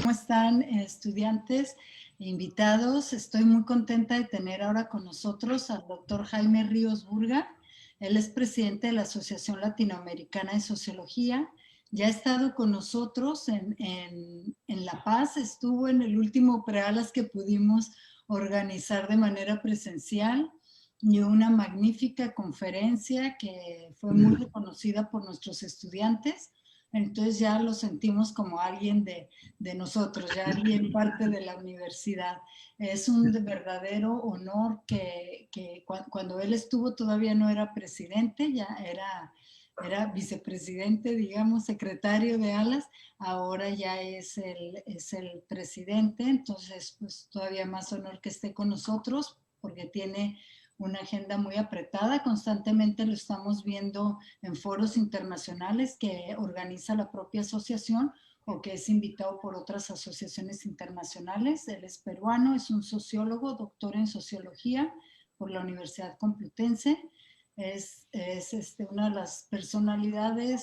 ¿Cómo están, estudiantes e invitados? Estoy muy contenta de tener ahora con nosotros al doctor Jaime Ríos Burga. Él es presidente de la Asociación Latinoamericana de Sociología. Ya ha estado con nosotros en La Paz, estuvo en el último prealas que pudimos organizar de manera presencial y una magnífica conferencia que fue muy reconocida por nuestros estudiantes. Entonces ya lo sentimos como alguien de nosotros, ya alguien parte de la universidad. Es un verdadero honor que cuando él estuvo todavía no era presidente, ya era vicepresidente, digamos, secretario de ALAS, ahora ya es el presidente, entonces pues todavía más honor que esté con nosotros porque tiene una agenda muy apretada, constantemente lo estamos viendo en foros internacionales que organiza la propia asociación o que es invitado por otras asociaciones internacionales. Él es peruano, es un sociólogo, doctor en sociología por la Universidad Complutense. Es una de las personalidades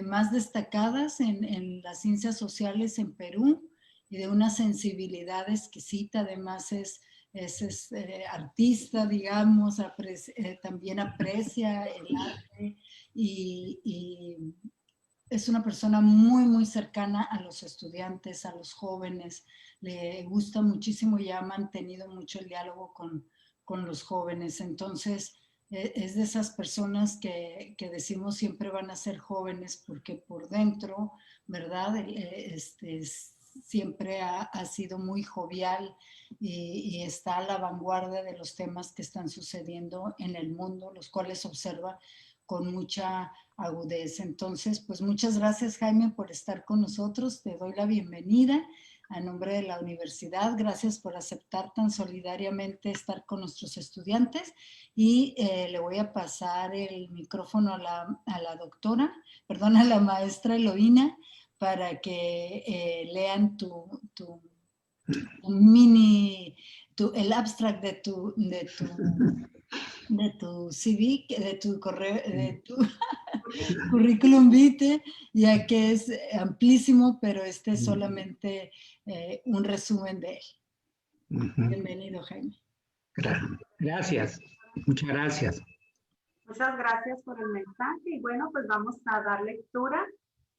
más destacadas en las ciencias sociales en Perú y de una sensibilidad exquisita. Además es artista, digamos, también aprecia el arte y es una persona muy, muy cercana a los estudiantes, a los jóvenes. Le gusta muchísimo y ha mantenido mucho el diálogo con los jóvenes. Entonces, es de esas personas que decimos siempre van a ser jóvenes porque por dentro, ¿verdad? Siempre ha sido muy jovial y está a la vanguardia de los temas que están sucediendo en el mundo, los cuales observa con mucha agudeza. Entonces, pues muchas gracias, Jaime, por estar con nosotros. Te doy la bienvenida a nombre de la universidad. Gracias por aceptar tan solidariamente estar con nuestros estudiantes. Y le voy a pasar el micrófono a la doctora, perdón, a la maestra Eloína, para que lean el abstract de tu CV, de tu correo, de tu currículum vitae, ya que es amplísimo, pero este es solamente un resumen de él. Bienvenido, Jaime. Gracias, muchas gracias. Muchas gracias por el mensaje y bueno, pues vamos a dar lectura.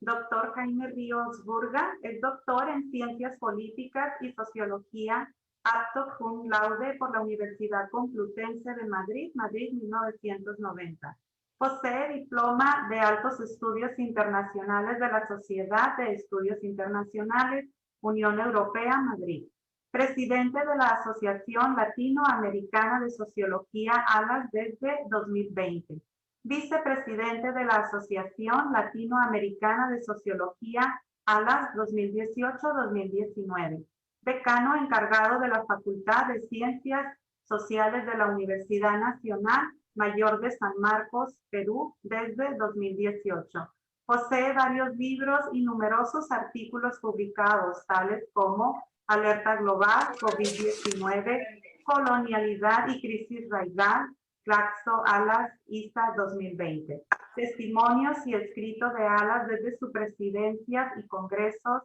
Doctor Jaime Ríos Burga es doctor en Ciencias Políticas y Sociología, apto cum laude por la Universidad Complutense de Madrid, Madrid 1990. Posee diploma de Altos Estudios Internacionales de la Sociedad de Estudios Internacionales, Unión Europea, Madrid. Presidente de la Asociación Latinoamericana de Sociología, ALAS, desde 2020. Vicepresidente de la Asociación Latinoamericana de Sociología, ALAS, 2018-2019. Decano encargado de la Facultad de Ciencias Sociales de la Universidad Nacional Mayor de San Marcos, Perú, desde 2018. Posee varios libros y numerosos artículos publicados, tales como Alerta Global, COVID-19, Colonialidad y Crisis Racial, Claxo, ALAS, ISA 2020. Testimonios y escritos de ALAS desde su presidencia y congresos,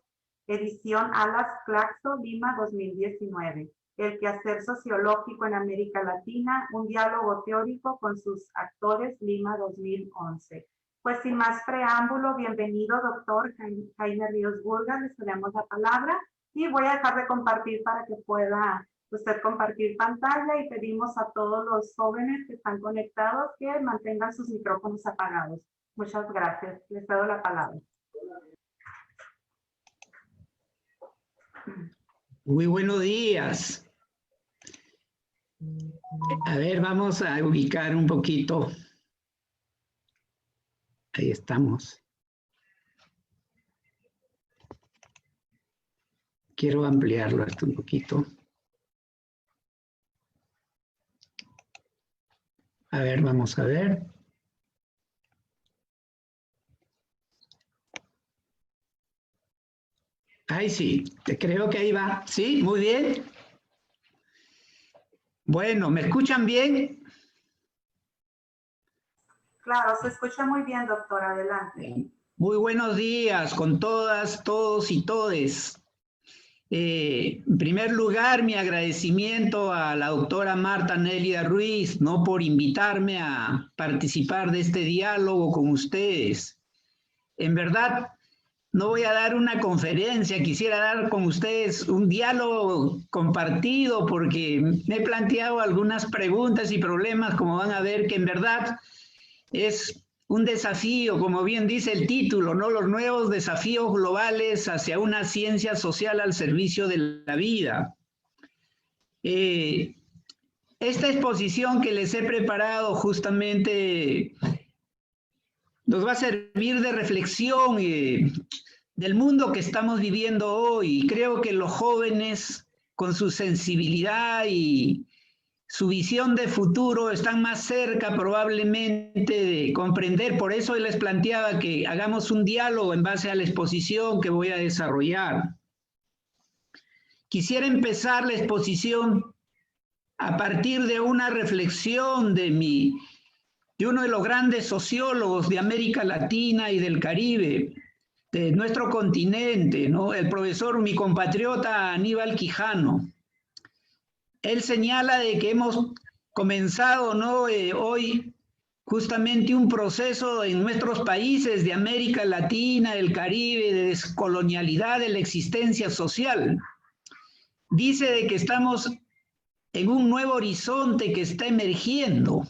edición ALAS Claxo, Lima 2019. El quehacer sociológico en América Latina, un diálogo teórico con sus actores, Lima 2011. Pues sin más preámbulo, bienvenido doctor Jaime Ríos Burga, le cedemos la palabra y voy a dejar de compartir para que pueda usted compartir pantalla y pedimos a todos los jóvenes que están conectados que mantengan sus micrófonos apagados. Muchas gracias, les cedo la palabra. Muy buenos días. A ver, vamos a ubicar un poquito. Ahí estamos. Quiero ampliarlo hasta un poquito. A ver, vamos a ver. Ahí sí, creo que ahí va. ¿Sí? Muy bien. Bueno, ¿me escuchan bien? Claro, se escucha muy bien, doctor. Adelante. Muy buenos días con todas, todos y todes. En primer lugar, mi agradecimiento a la doctora Marta Nélida Ruiz, ¿no?, por invitarme a participar de este diálogo con ustedes. En verdad, no voy a dar una conferencia, quisiera dar con ustedes un diálogo compartido porque me he planteado algunas preguntas y problemas, como van a ver, que en verdad es un desafío, como bien dice el título, ¿no? Los nuevos desafíos globales hacia una ciencia social al servicio de la vida. Esta exposición que les he preparado justamente nos va a servir de reflexión del mundo que estamos viviendo hoy. Creo que los jóvenes, con su sensibilidad y su visión de futuro, están más cerca probablemente de comprender. Por eso les planteaba que hagamos un diálogo en base a la exposición que voy a desarrollar. Quisiera empezar la exposición a partir de una reflexión de uno de los grandes sociólogos de América Latina y del Caribe, de nuestro continente, ¿no?, el profesor, mi compatriota Aníbal Quijano. Él señala de que hemos comenzado, ¿no?, hoy justamente un proceso en nuestros países de América Latina, del Caribe, de descolonialidad de la existencia social. Dice de que estamos en un nuevo horizonte que está emergiendo.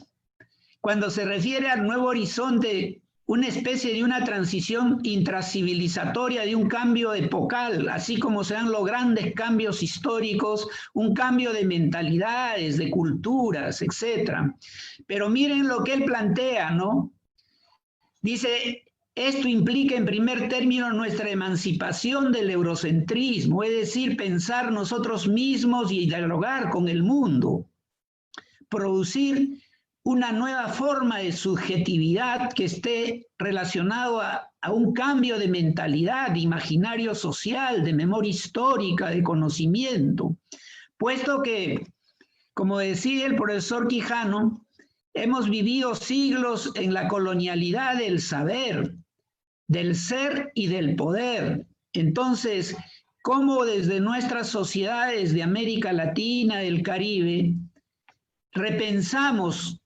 Cuando se refiere al nuevo horizonte, una especie de una transición intracivilizatoria, de un cambio epocal, así como se dan los grandes cambios históricos, un cambio de mentalidades, de culturas, etc. Pero miren lo que él plantea, ¿no? Dice, esto implica en primer término nuestra emancipación del eurocentrismo, es decir, pensar nosotros mismos y dialogar con el mundo, producir una nueva forma de subjetividad que esté relacionado a un cambio de mentalidad, de imaginario social, de memoria histórica, de conocimiento, puesto que, como decía el profesor Quijano, hemos vivido siglos en la colonialidad del saber, del ser y del poder. Entonces, ¿cómo desde nuestras sociedades de América Latina, del Caribe, repensamos,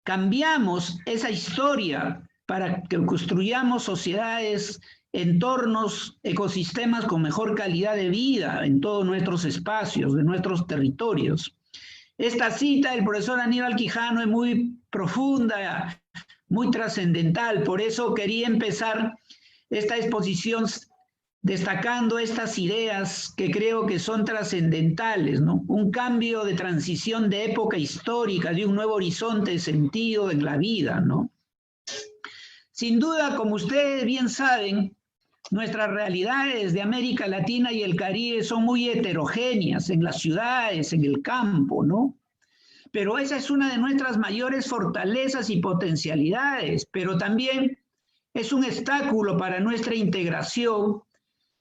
cambiamos esa historia para que construyamos sociedades, entornos, ecosistemas con mejor calidad de vida en todos nuestros espacios, de nuestros territorios? Esta cita del profesor Aníbal Quijano es muy profunda, muy trascendental. Por eso quería empezar esta exposición destacando estas ideas que creo que son trascendentales, ¿no? Un cambio de transición de época histórica, de un nuevo horizonte de sentido en la vida, ¿no? Sin duda, como ustedes bien saben, nuestras realidades de América Latina y el Caribe son muy heterogéneas en las ciudades, en el campo, ¿no? Pero esa es una de nuestras mayores fortalezas y potencialidades, pero también es un obstáculo para nuestra integración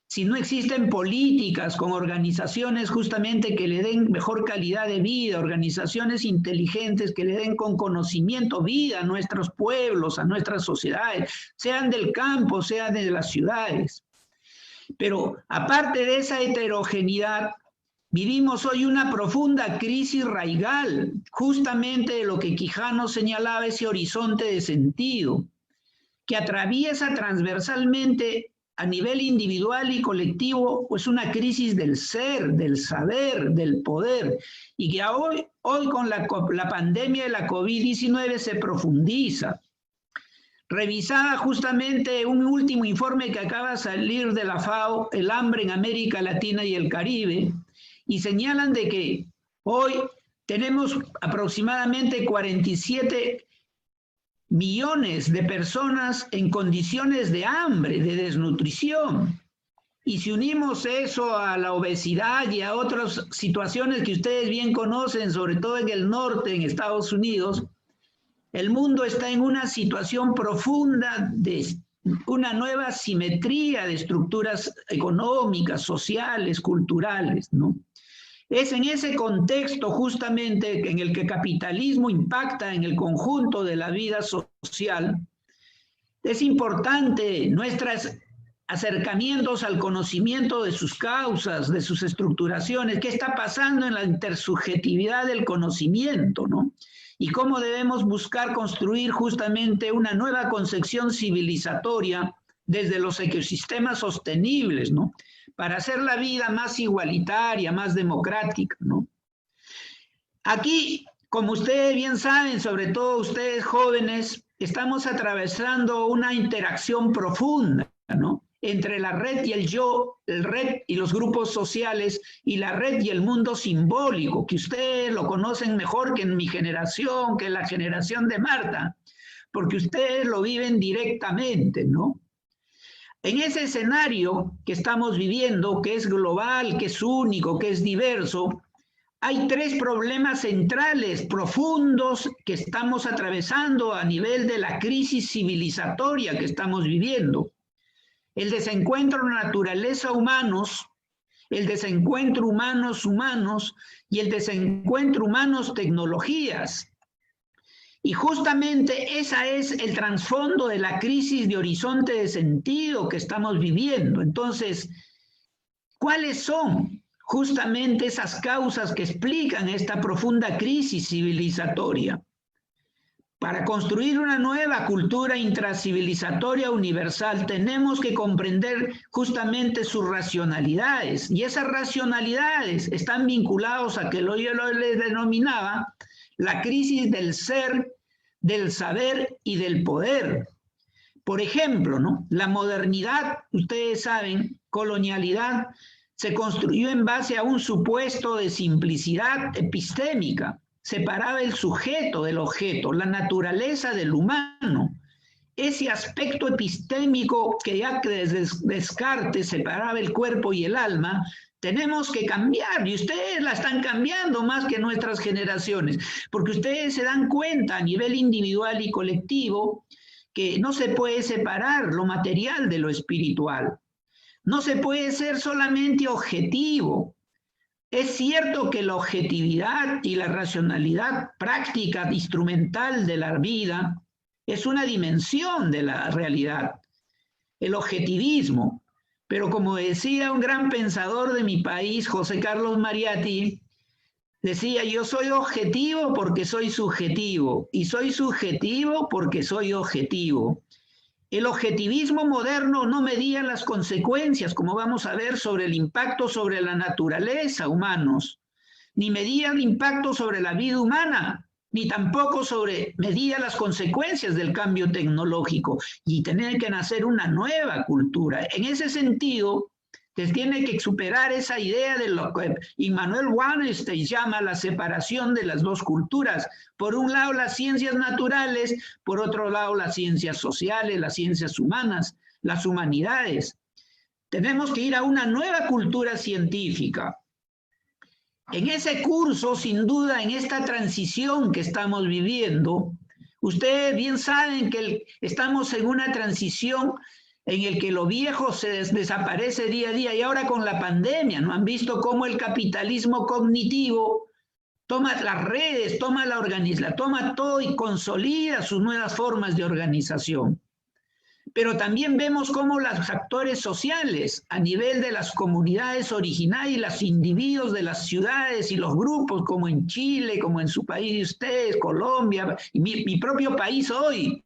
si no existen políticas con organizaciones justamente que le den mejor calidad de vida, organizaciones inteligentes que le den con conocimiento vida a nuestros pueblos, a nuestras sociedades, sean del campo, sean de las ciudades. Pero aparte de esa heterogeneidad, vivimos hoy una profunda crisis raigal, justamente de lo que Quijano señalaba, ese horizonte de sentido, que atraviesa transversalmente a nivel individual y colectivo, pues una crisis del ser, del saber, del poder, y que hoy con la pandemia de la COVID-19 se profundiza. Revisaba justamente un último informe que acaba de salir de la FAO, El hambre en América Latina y el Caribe, y señalan de que hoy tenemos aproximadamente 47 millones de personas en condiciones de hambre, de desnutrición. Y si unimos eso a la obesidad y a otras situaciones que ustedes bien conocen, sobre todo en el norte, en Estados Unidos, el mundo está en una situación profunda de una nueva simetría de estructuras económicas, sociales, culturales, ¿no? Es en ese contexto justamente en el que el capitalismo impacta en el conjunto de la vida social. Es importante nuestras acercamientos al conocimiento de sus causas, de sus estructuraciones, qué está pasando en la intersubjetividad del conocimiento, ¿no? Y cómo debemos buscar construir justamente una nueva concepción civilizatoria desde los ecosistemas sostenibles, ¿no? Para hacer la vida más igualitaria, más democrática, ¿no? Aquí, como ustedes bien saben, sobre todo ustedes jóvenes, estamos atravesando una interacción profunda, ¿no? Entre la red y el yo, el red y los grupos sociales, y la red y el mundo simbólico, que ustedes lo conocen mejor que en mi generación, que en la generación de Marta, porque ustedes lo viven directamente, ¿no? En ese escenario que estamos viviendo, que es global, que es único, que es diverso, hay tres problemas centrales, profundos, que estamos atravesando a nivel de la crisis civilizatoria que estamos viviendo. El desencuentro naturaleza-humanos, el desencuentro humanos-humanos y el desencuentro humanos-tecnologías. Y justamente ese es el trasfondo de la crisis de horizonte de sentido que estamos viviendo. Entonces, ¿cuáles son justamente esas causas que explican esta profunda crisis civilizatoria? Para construir una nueva cultura intracivilizatoria universal tenemos que comprender justamente sus racionalidades, y esas racionalidades están vinculadas a que yo les denominaba la crisis del ser, del saber y del poder. Por ejemplo, ¿no? La modernidad, ustedes saben, colonialidad, se construyó en base a un supuesto de simplicidad epistémica. Separaba el sujeto del objeto, la naturaleza del humano. Ese aspecto epistémico que ya desde Descartes separaba el cuerpo y el alma, tenemos que cambiar, y ustedes la están cambiando más que nuestras generaciones, porque ustedes se dan cuenta a nivel individual y colectivo que no se puede separar lo material de lo espiritual. No se puede ser solamente objetivo. Es cierto que la objetividad y la racionalidad práctica, instrumental de la vida, es una dimensión de la realidad, el objetivismo. Pero como decía un gran pensador de mi país, José Carlos Mariatti, decía: yo soy objetivo porque soy subjetivo, y soy subjetivo porque soy objetivo. El objetivismo moderno no medía las consecuencias, como vamos a ver, sobre el impacto sobre la naturaleza humanos, ni medía el impacto sobre la vida humana, ni tampoco medía las consecuencias del cambio tecnológico, y tener que nacer una nueva cultura. En ese sentido, se tiene que superar esa idea de lo que Immanuel Wallerstein llama la separación de las dos culturas. Por un lado las ciencias naturales, por otro lado las ciencias sociales, las ciencias humanas, las humanidades. Tenemos que ir a una nueva cultura científica. En ese curso, sin duda, en esta transición que estamos viviendo, ustedes bien saben que estamos en una transición en el que lo viejo se desaparece día a día, y ahora con la pandemia, ¿no han visto cómo el capitalismo cognitivo toma las redes, toma todo y consolida sus nuevas formas de organización? Pero también vemos cómo los actores sociales, a nivel de las comunidades originarias, los individuos de las ciudades y los grupos, como en Chile, como en su país de ustedes, Colombia, y mi propio país hoy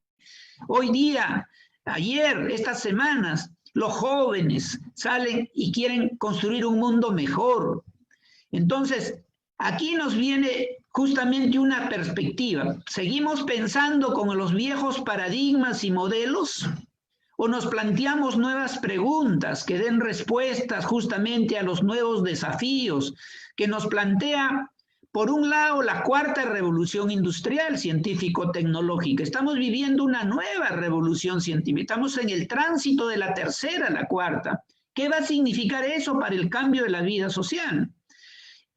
día, ayer, estas semanas, los jóvenes salen y quieren construir un mundo mejor. Entonces, aquí nos viene justamente una perspectiva. ¿Seguimos pensando con los viejos paradigmas y modelos? ¿O nos planteamos nuevas preguntas que den respuestas justamente a los nuevos desafíos que nos plantea, por un lado, la cuarta revolución industrial científico-tecnológica? Estamos viviendo una nueva revolución científica. Estamos en el tránsito de la tercera a la cuarta. ¿Qué va a significar eso para el cambio de la vida social?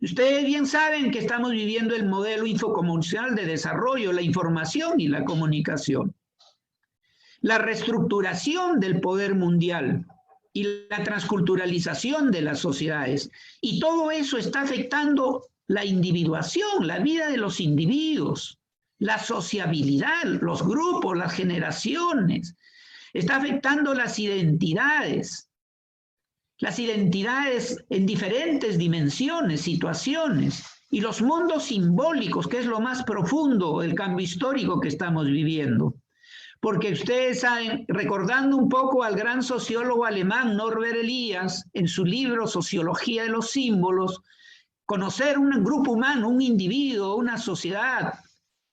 Ustedes bien saben que estamos viviendo el modelo infocomunicacional de desarrollo, la información y la comunicación. La reestructuración del poder mundial y la transculturalización de las sociedades. Y todo eso está afectando la individuación, la vida de los individuos, la sociabilidad, los grupos, las generaciones. está afectando las identidades en diferentes dimensiones, situaciones, y los mundos simbólicos, que es lo más profundo del cambio histórico que estamos viviendo. Porque ustedes saben, recordando un poco al gran sociólogo alemán Norbert Elias, en su libro Sociología de los Símbolos, conocer un grupo humano, un individuo, una sociedad,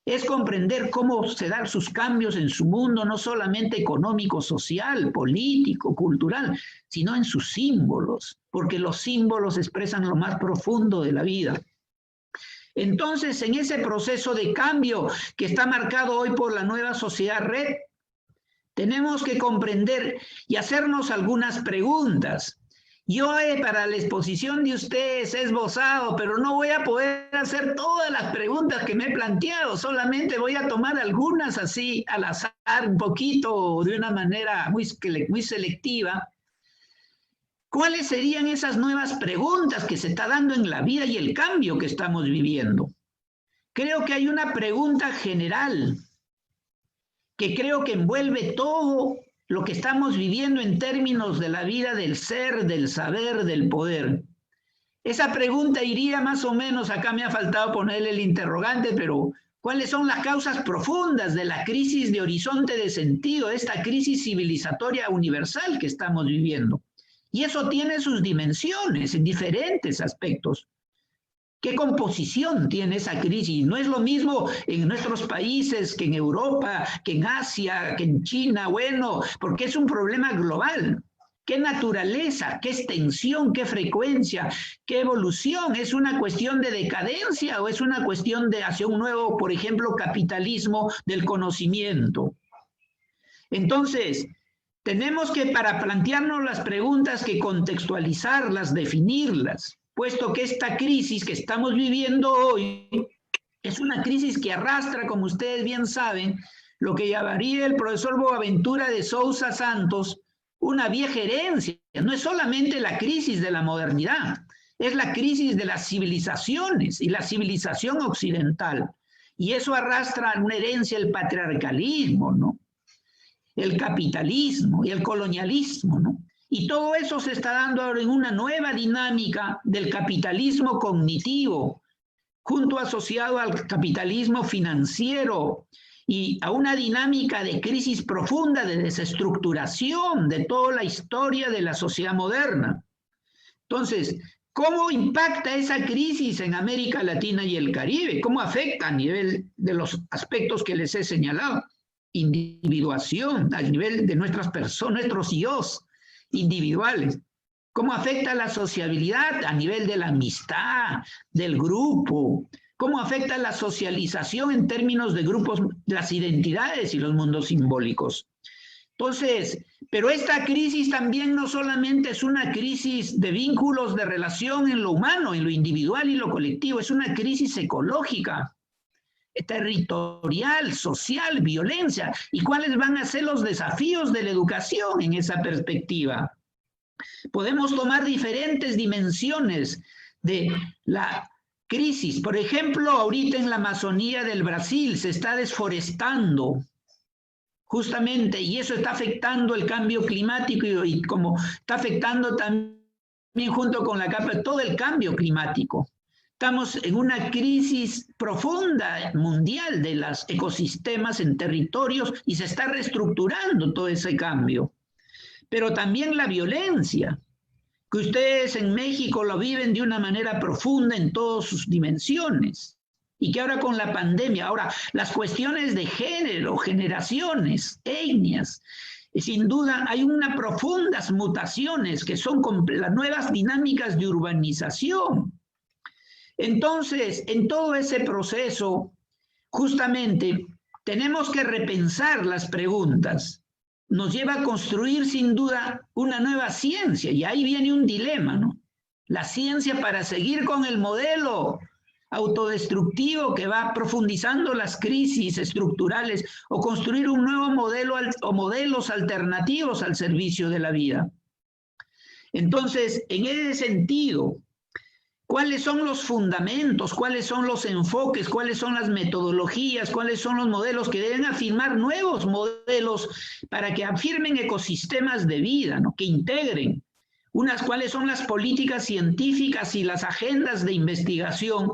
es comprender cómo se dan sus cambios en su mundo, no solamente económico, social, político, cultural, sino en sus símbolos, porque los símbolos expresan lo más profundo de la vida. Entonces, en ese proceso de cambio que está marcado hoy por la nueva sociedad red, tenemos que comprender y hacernos algunas preguntas. Yo para la exposición de ustedes he esbozado, pero no voy a poder hacer todas las preguntas que me he planteado, solamente voy a tomar algunas así al azar, un poquito, de una manera muy selectiva. ¿Cuáles serían esas nuevas preguntas que se está dando en la vida y el cambio que estamos viviendo? Creo que hay una pregunta general que creo que envuelve todo lo que estamos viviendo en términos de la vida del ser, del saber, del poder. Esa pregunta iría más o menos, acá me ha faltado ponerle el interrogante, pero ¿cuáles son las causas profundas de la crisis de horizonte de sentido, esta crisis civilizatoria universal que estamos viviendo? Y eso tiene sus dimensiones en diferentes aspectos. ¿Qué composición tiene esa crisis? No es lo mismo en nuestros países que en Europa, que en Asia, que en China, bueno, porque es un problema global. ¿Qué naturaleza, qué extensión, qué frecuencia, qué evolución? ¿Es una cuestión de decadencia o es una cuestión de hacia un nuevo, por ejemplo, capitalismo del conocimiento? Entonces, tenemos que, para plantearnos las preguntas, que contextualizarlas, definirlas, puesto que esta crisis que estamos viviendo hoy es una crisis que arrastra, como ustedes bien saben, lo que llamaría el profesor Boaventura de Sousa Santos una vieja herencia. No es solamente la crisis de la modernidad, es la crisis de las civilizaciones y la civilización occidental. Y eso arrastra una herencia del patriarcalismo, ¿no? El capitalismo y el colonialismo, ¿no? Y todo eso se está dando ahora en una nueva dinámica del capitalismo cognitivo, junto asociado al capitalismo financiero y a una dinámica de crisis profunda, de desestructuración de toda la historia de la sociedad moderna. Entonces, ¿cómo impacta esa crisis en América Latina y el Caribe? ¿Cómo afecta a nivel de los aspectos que les he señalado? Individuación, a nivel de nuestras personas, nuestros yos individuales. ¿Cómo afecta la sociabilidad a nivel de la amistad, del grupo? ¿Cómo afecta la socialización en términos de grupos, las identidades y los mundos simbólicos? Entonces, pero esta crisis también no solamente es una crisis de vínculos de relación en lo humano, en lo individual y lo colectivo, es una crisis ecológica, territorial, social, violencia. ¿Y cuáles van a ser los desafíos de la educación en esa perspectiva? Podemos tomar diferentes dimensiones de la crisis. Por ejemplo, ahorita en la Amazonía del Brasil se está desforestando justamente, y eso está afectando el cambio climático y como está afectando también junto con la capa todo el cambio climático. Estamos en una crisis profunda mundial de los ecosistemas en territorios y se está reestructurando todo ese cambio. Pero también la violencia, que ustedes en México lo viven de una manera profunda en todas sus dimensiones. Y que ahora con la pandemia, ahora las cuestiones de género, generaciones, etnias, sin duda hay unas profundas mutaciones que son las nuevas dinámicas de urbanización. Entonces, en todo ese proceso, justamente, tenemos que repensar las preguntas. Nos lleva a construir, sin duda, una nueva ciencia. Y ahí viene un dilema, ¿no? La ciencia para seguir con el modelo autodestructivo que va profundizando las crisis estructurales o construir un nuevo modelo o modelos alternativos al servicio de la vida. Entonces, en ese sentido, ¿Cuáles son los fundamentos? ¿Cuáles son los enfoques? ¿Cuáles son las metodologías? ¿Cuáles son los modelos que deben afirmar nuevos modelos para que afirmen ecosistemas de vida, ¿no? Que integren? ¿Cuáles son las políticas científicas y las agendas de investigación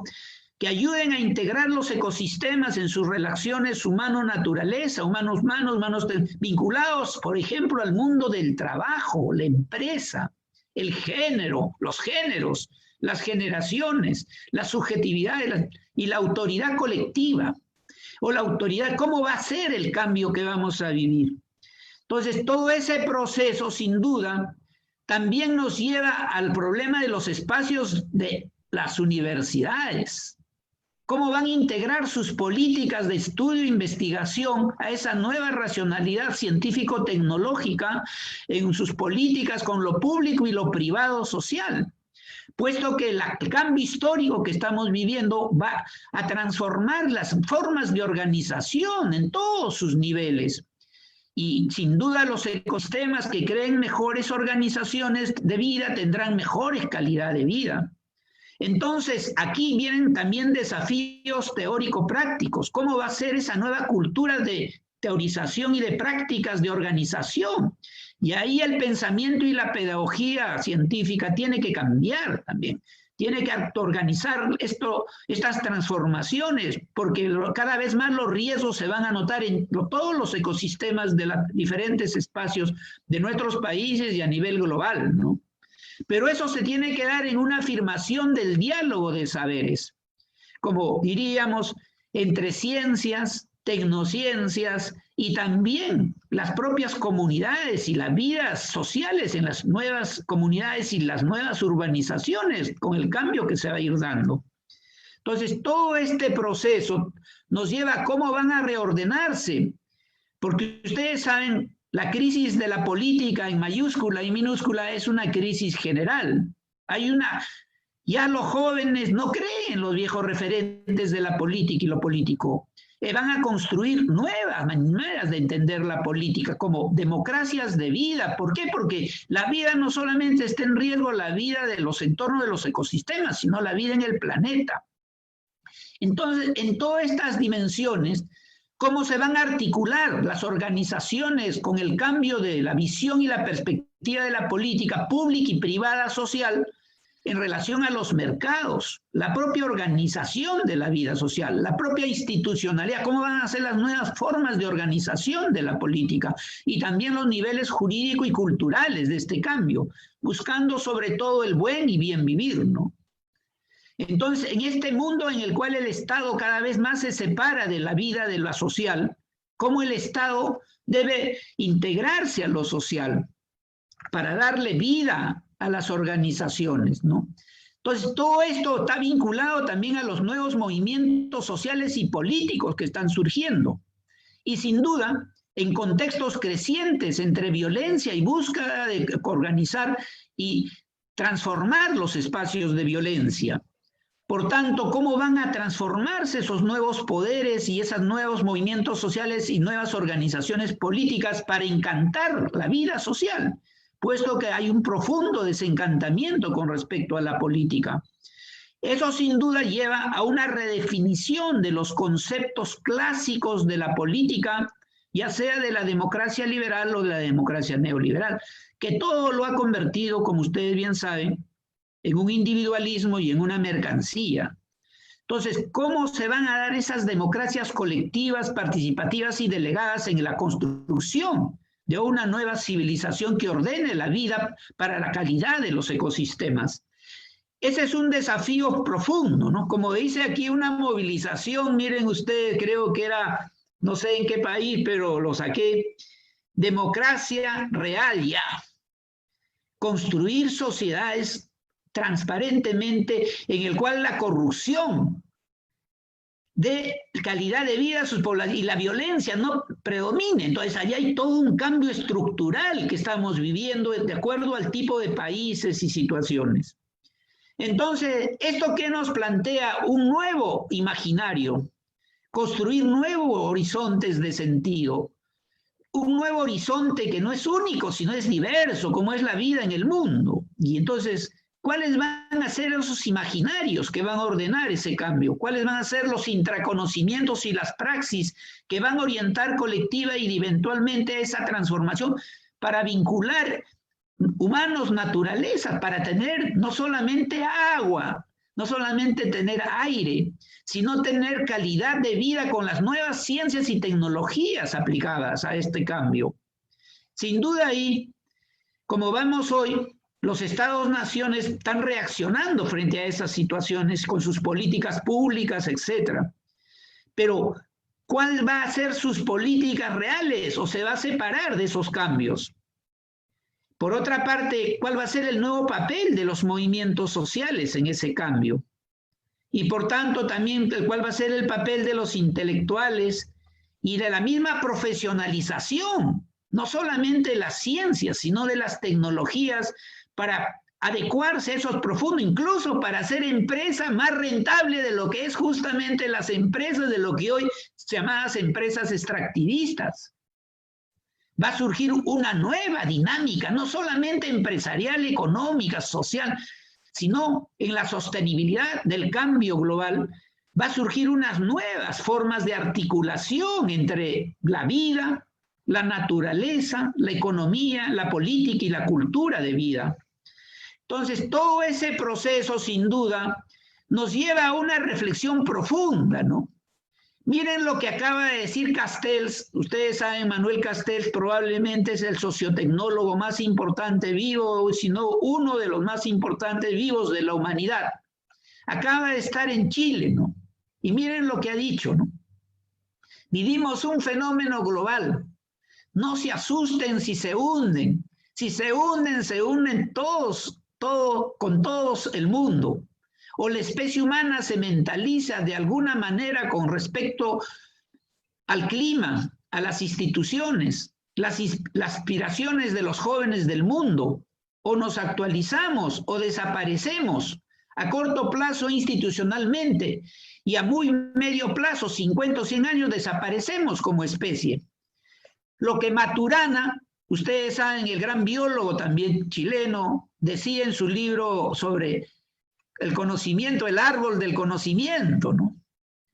que ayuden a integrar los ecosistemas en sus relaciones humano-naturaleza, humanos-humanos, vinculados, por ejemplo, al mundo del trabajo, la empresa, el género, los géneros, las generaciones, la subjetividad y la autoridad colectiva, o la autoridad, cómo va a ser el cambio que vamos a vivir? Entonces, todo ese proceso, sin duda, también nos lleva al problema de los espacios de las universidades. ¿Cómo van a integrar sus políticas de estudio e investigación a esa nueva racionalidad científico-tecnológica en sus políticas con lo público y lo privado social? Puesto que el cambio histórico que estamos viviendo va a transformar las formas de organización en todos sus niveles. Y sin duda los ecosistemas que creen mejores organizaciones de vida tendrán mejores calidad de vida. Entonces, aquí vienen también desafíos teórico-prácticos. ¿Cómo va a ser esa nueva cultura de teorización y de prácticas de organización? Y ahí el pensamiento y la pedagogía científica tiene que cambiar también. Tiene que organizar estas transformaciones, porque cada vez más los riesgos se van a notar en todos los ecosistemas de los diferentes espacios de nuestros países y a nivel global, ¿no? Pero eso se tiene que dar en una afirmación del diálogo de saberes, como diríamos, entre ciencias, tecnociencias y también las propias comunidades y las vidas sociales en las nuevas comunidades y las nuevas urbanizaciones con el cambio que se va a ir dando. Entonces, todo este proceso nos lleva a cómo van a reordenarse, porque ustedes saben, la crisis de la política en mayúscula y minúscula es una crisis general. Ya los jóvenes no creen en los viejos referentes de la política y lo político. Van a construir nuevas maneras de entender la política como democracias de vida. ¿Por qué? Porque la vida no solamente está en riesgo la vida de los entornos de los ecosistemas, sino la vida en el planeta. Entonces, en todas estas dimensiones, ¿cómo se van a articular las organizaciones con el cambio de la visión y la perspectiva de la política pública y privada social en relación a los mercados, la propia organización de la vida social, la propia institucionalidad? ¿Cómo van a ser las nuevas formas de organización de la política? Y también los niveles jurídicos y culturales de este cambio, buscando sobre todo el buen y bien vivir, ¿no? Entonces, en este mundo en el cual el Estado cada vez más se separa de la vida de la social, ¿cómo el Estado debe integrarse a lo social para darle vida a las organizaciones, ¿no? Entonces, todo esto está vinculado también a los nuevos movimientos sociales y políticos que están surgiendo. Y sin duda, en contextos crecientes entre violencia y búsqueda de organizar y transformar los espacios de violencia. Por tanto, ¿cómo van a transformarse esos nuevos poderes y esos nuevos movimientos sociales y nuevas organizaciones políticas para encantar la vida social? Puesto que hay un profundo desencantamiento con respecto a la política. Eso sin duda lleva a una redefinición de los conceptos clásicos de la política, ya sea de la democracia liberal o de la democracia neoliberal, que todo lo ha convertido, como ustedes bien saben, en un individualismo y en una mercancía. Entonces, ¿cómo se van a dar esas democracias colectivas, participativas y delegadas en la construcción de una nueva civilización que ordene la vida para la calidad de los ecosistemas? Ese es un desafío profundo, ¿no? Como dice aquí, una movilización, miren ustedes, creo que era, no sé en qué país, pero lo saqué, democracia real ya. Construir sociedades transparentemente en el cual la corrupción de calidad de vida y la violencia no predomine. Entonces, allá hay todo un cambio estructural que estamos viviendo de acuerdo al tipo de países y situaciones. Entonces, ¿esto qué nos plantea? Un nuevo imaginario, construir nuevos horizontes de sentido, un nuevo horizonte que no es único, sino es diverso, como es la vida en el mundo. Y entonces, ¿Cuáles van a ser esos imaginarios que van a ordenar ese cambio? ¿Cuáles van a ser los intraconocimientos y las praxis que van a orientar colectiva y eventualmente esa transformación para vincular humanos, naturaleza, para tener no solamente agua, no solamente tener aire, sino tener calidad de vida con las nuevas ciencias y tecnologías aplicadas a este cambio? Sin duda ahí, como vamos hoy, los Estados-naciones están reaccionando frente a esas situaciones con sus políticas públicas, etc. Pero, ¿cuál va a ser sus políticas reales o se va a separar de esos cambios? Por otra parte, ¿cuál va a ser el nuevo papel de los movimientos sociales en ese cambio? Y por tanto, también, ¿cuál va a ser el papel de los intelectuales y de la misma profesionalización? No solamente de las ciencias, sino de las tecnologías para adecuarse a esos profundos, incluso para hacer empresa más rentable de lo que es justamente las empresas, de lo que hoy llamadas empresas extractivistas. Va a surgir una nueva dinámica, no solamente empresarial, económica, social, sino en la sostenibilidad del cambio global. Va a surgir unas nuevas formas de articulación entre la vida, la naturaleza, la economía, la política y la cultura de vida. Entonces, todo ese proceso, sin duda, nos lleva a una reflexión profunda, ¿no? Miren lo que acaba de decir Castells. Ustedes saben, Manuel Castells probablemente es el sociotecnólogo más importante vivo, si no uno de los más importantes vivos de la humanidad. Acaba de estar en Chile, ¿no? Y miren lo que ha dicho, ¿no? Vivimos un fenómeno global. No se asusten si se hunden. Si se hunden todos, con todos el mundo. O la especie humana se mentaliza de alguna manera con respecto al clima, a las instituciones, las aspiraciones de los jóvenes del mundo, o nos actualizamos o desaparecemos a corto plazo institucionalmente y a muy medio plazo, 50 o 100 años, desaparecemos como especie. Lo que Maturana, ustedes saben, el gran biólogo también chileno, decía en su libro sobre el conocimiento, el árbol del conocimiento, ¿no?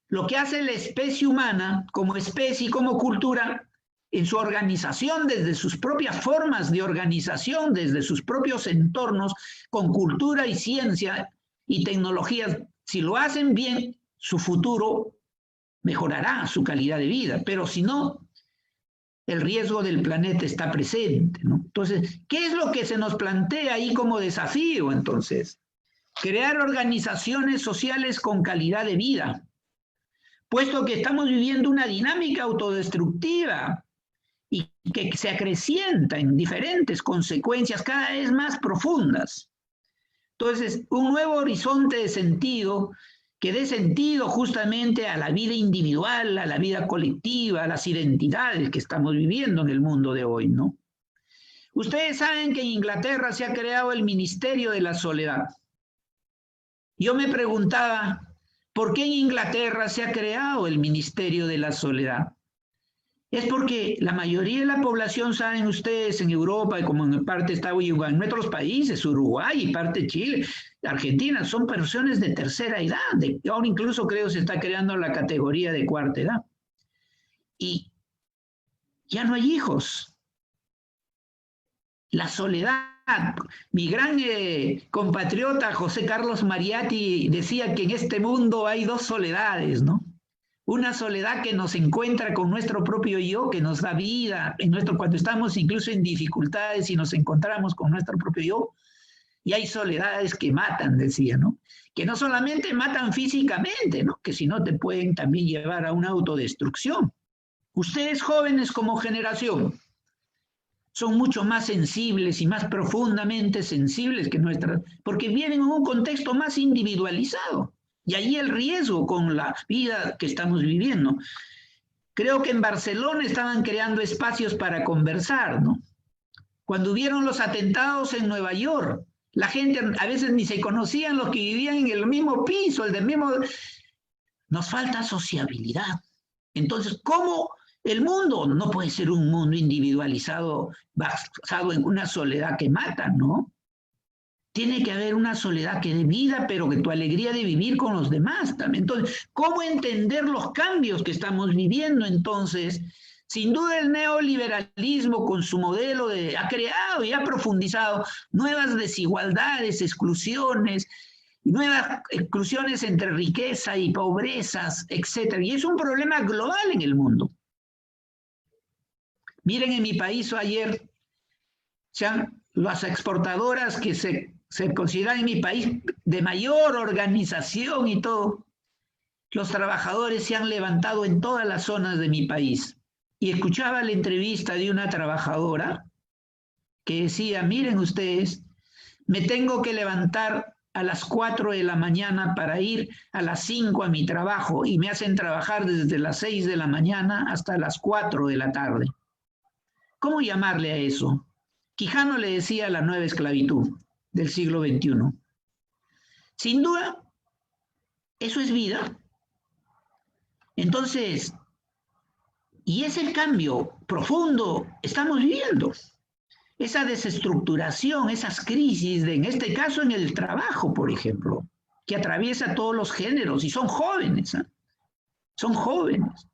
Lo que hace la especie humana como especie y como cultura en su organización, desde sus propias formas de organización, desde sus propios entornos, con cultura y ciencia y tecnologías, si lo hacen bien, su futuro mejorará su calidad de vida, pero si no, el riesgo del planeta está presente, ¿no? Entonces, ¿qué es lo que se nos plantea ahí como desafío, entonces? Crear organizaciones sociales con calidad de vida, puesto que estamos viviendo una dinámica autodestructiva y que se acrecienta en diferentes consecuencias cada vez más profundas. Entonces, un nuevo horizonte de sentido que dé sentido justamente a la vida individual, a la vida colectiva, a las identidades que estamos viviendo en el mundo de hoy, ¿no? Ustedes saben que en Inglaterra se ha creado el Ministerio de la Soledad. Yo me preguntaba, ¿por qué en Inglaterra se ha creado el Ministerio de la Soledad? Es porque la mayoría de la población, saben ustedes, en Europa y como en parte está en otros países, Uruguay y parte Chile, Argentina, son personas de tercera edad. Ahora incluso creo se está creando la categoría de cuarta edad. Y ya no hay hijos. La soledad. Mi gran compatriota José Carlos Mariatti decía que en este mundo hay dos soledades, ¿no? Una soledad que nos encuentra con nuestro propio yo, que nos da vida, cuando estamos incluso en dificultades y nos encontramos con nuestro propio yo. Y hay soledades que matan, decía, ¿no? Que no solamente matan físicamente, ¿no? Que si no te pueden también llevar a una autodestrucción. Ustedes jóvenes como generación son mucho más sensibles y más profundamente sensibles que nuestras, porque viven en un contexto más individualizado. Y ahí el riesgo con la vida que estamos viviendo. Creo que en Barcelona estaban creando espacios para conversar, ¿no? Cuando hubieron los atentados en Nueva York, la gente a veces ni se conocían los que vivían en el mismo piso, el del mismo... Nos falta sociabilidad. Entonces, ¿cómo el mundo no puede ser un mundo individualizado basado en una soledad que mata, ¿no? tiene que haber una soledad que dé vida, pero que tu alegría de vivir con los demás también. Entonces, ¿cómo entender los cambios que estamos viviendo entonces? Sin duda el neoliberalismo con su modelo ha creado y ha profundizado nuevas desigualdades, exclusiones, nuevas exclusiones entre riqueza y pobrezas, etc. Y es un problema global en el mundo. Miren, en mi país ayer, las exportadoras que se consideran en mi país de mayor organización y todo, los trabajadores se han levantado en todas las zonas de mi país. Y escuchaba la entrevista de una trabajadora que decía, miren ustedes, me tengo que levantar a las 4 de la mañana para ir a las 5 a mi trabajo y me hacen trabajar desde las 6 de la mañana hasta las 4 de la tarde. ¿Cómo llamarle a eso? Quijano le decía la nueva esclavitud del siglo XXI. Sin duda, eso es vida. Entonces, y ese cambio profundo estamos viviendo. Esa desestructuración, esas crisis, en este caso en el trabajo, por ejemplo, que atraviesa todos los géneros y son jóvenes, ¿eh? Son jóvenes.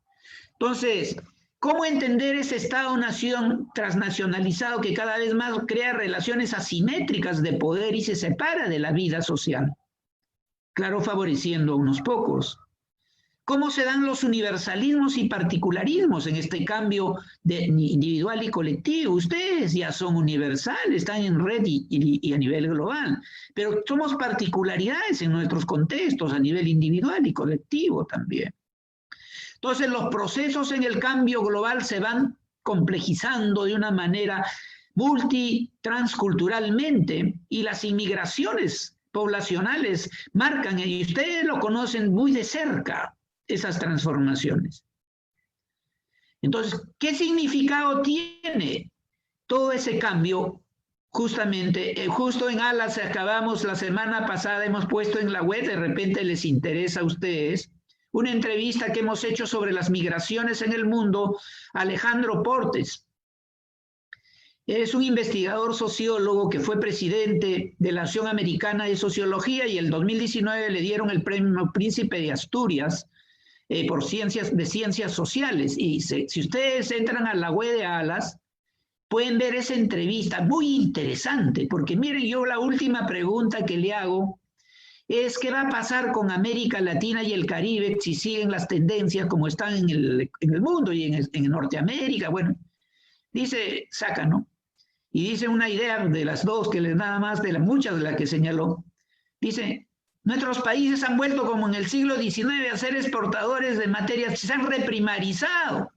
Entonces, ¿cómo entender ese Estado-nación transnacionalizado que cada vez más crea relaciones asimétricas de poder y se separa de la vida social? Claro, favoreciendo a unos pocos. ¿Cómo se dan los universalismos y particularismos en este cambio de individual y colectivo? Ustedes ya son universales, están en red y a nivel global, pero somos particularidades en nuestros contextos a nivel individual y colectivo también. Entonces los procesos en el cambio global se van complejizando de una manera multitransculturalmente y las inmigraciones poblacionales marcan, y ustedes lo conocen muy de cerca, esas transformaciones. Entonces, ¿qué significado tiene todo ese cambio? Justamente, justo en ALAS acabamos la semana pasada, hemos puesto en la web, de repente les interesa a ustedes, una entrevista que hemos hecho sobre las migraciones en el mundo, Alejandro Portes. Es un investigador sociólogo que fue presidente de la Asociación Americana de Sociología y el 2019 le dieron el premio Príncipe de Asturias por ciencias sociales. Y si ustedes entran a la web de ALAS, pueden ver esa entrevista, muy interesante, porque miren, yo la última pregunta que le hago es qué va a pasar con América Latina y el Caribe si siguen las tendencias como están en el mundo y en Norteamérica. Bueno, dice, saca, ¿no? Y dice una idea de las dos, que nada más de las muchas de las que señaló. Dice, nuestros países han vuelto como en el siglo XIX a ser exportadores de materias, se han reprimarizado.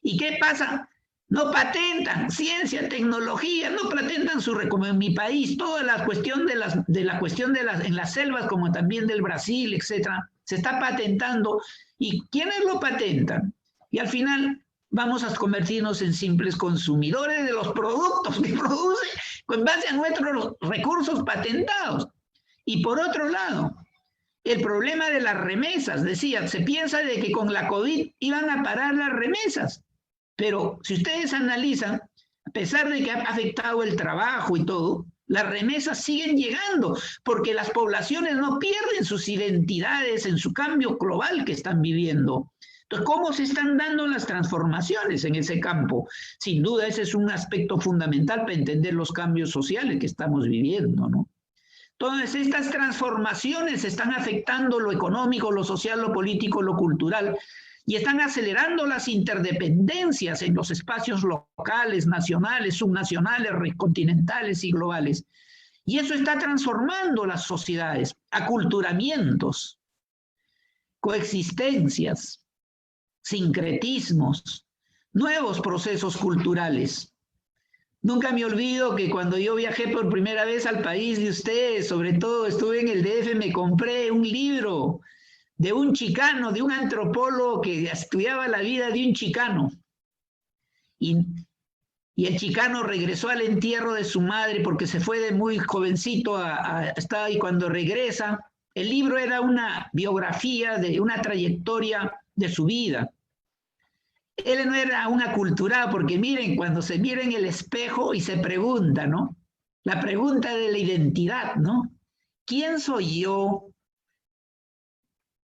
¿Y qué pasa? No patentan ciencia, tecnología, no patentan como en mi país, toda la cuestión en las selvas, como también del Brasil, etcétera, se está patentando. ¿Y quiénes lo patentan? Y al final vamos a convertirnos en simples consumidores de los productos que produce en base a nuestros recursos patentados. Y por otro lado, el problema de las remesas, decía, se piensa de que con la COVID iban a parar las remesas. Pero si ustedes analizan, a pesar de que ha afectado el trabajo y todo, las remesas siguen llegando, porque las poblaciones no pierden sus identidades en su cambio global que están viviendo. Entonces, ¿cómo se están dando las transformaciones en ese campo? Sin duda, ese es un aspecto fundamental para entender los cambios sociales que estamos viviendo, ¿no? Entonces, estas transformaciones están afectando lo económico, lo social, lo político, lo cultural, y están acelerando las interdependencias en los espacios locales, nacionales, subnacionales, continentales y globales. Y eso está transformando las sociedades, aculturamientos, coexistencias, sincretismos, nuevos procesos culturales. Nunca me olvido que cuando yo viajé por primera vez al país de ustedes, sobre todo estuve en el DF, me compré un libro de un chicano, de un antropólogo que estudiaba la vida de un chicano. Y el chicano regresó al entierro de su madre porque se fue de muy jovencito y cuando regresa, el libro era una biografía de una trayectoria de su vida. Él no era un aculturado, porque miren, cuando se mira en el espejo y se pregunta, ¿no? la pregunta de la identidad, ¿no? ¿Quién soy yo?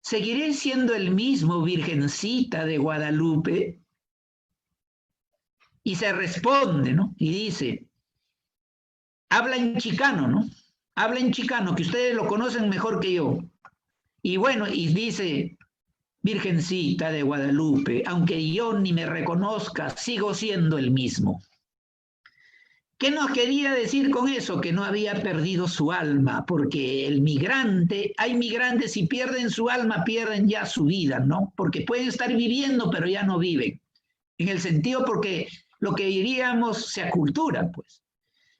¿Seguiré siendo el mismo Virgencita de Guadalupe? Y se responde, ¿no? Y dice, habla en chicano, ¿no? Habla en chicano, que ustedes lo conocen mejor que yo. Y bueno, y dice, Virgencita de Guadalupe, aunque yo ni me reconozca, sigo siendo el mismo. ¿Qué nos quería decir con eso? Que no había perdido su alma, porque el migrante, hay migrantes, si pierden su alma, pierden ya su vida, ¿no? Porque pueden estar viviendo, pero ya no viven. En el sentido porque lo que diríamos se acultura, pues.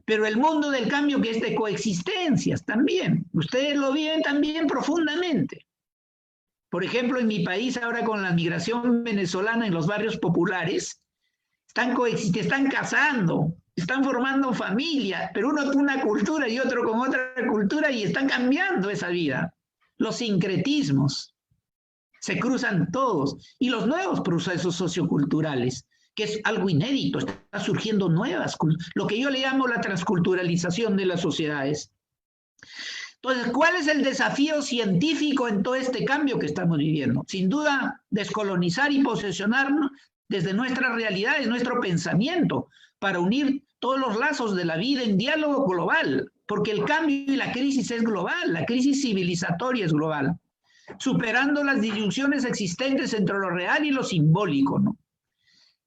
Pero el mundo del cambio que es de coexistencias también. Ustedes lo viven también profundamente. Por ejemplo, en mi país ahora con la migración venezolana en los barrios populares, están coexistiendo, están casando, están formando familia, pero uno con una cultura y otro con otra cultura y están cambiando esa vida. Los sincretismos se cruzan todos y los nuevos procesos socioculturales, que es algo inédito, está surgiendo nuevas, lo que yo le llamo la transculturalización de las sociedades. Entonces, ¿cuál es el desafío científico en todo este cambio que estamos viviendo? Sin duda, descolonizar y posesionarnos desde nuestras realidades, nuestro pensamiento, para unir todos los lazos de la vida en diálogo global, porque el cambio y la crisis es global, la crisis civilizatoria es global, superando las disyunciones existentes entre lo real y lo simbólico, ¿no?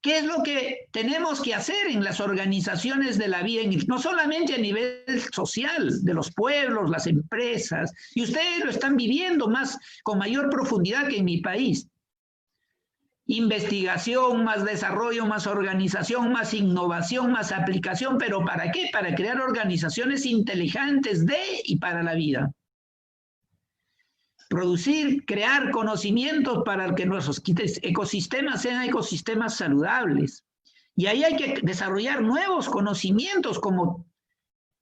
¿Qué es lo que tenemos que hacer en las organizaciones de la vida? No solamente a nivel social, de los pueblos, las empresas, y ustedes lo están viviendo más, con mayor profundidad que en mi país. Investigación, más desarrollo, más organización, más innovación, más aplicación, ¿pero para qué? Para crear organizaciones inteligentes de y para la vida. Producir, crear conocimientos para que nuestros ecosistemas sean ecosistemas saludables. Y ahí hay que desarrollar nuevos conocimientos, como,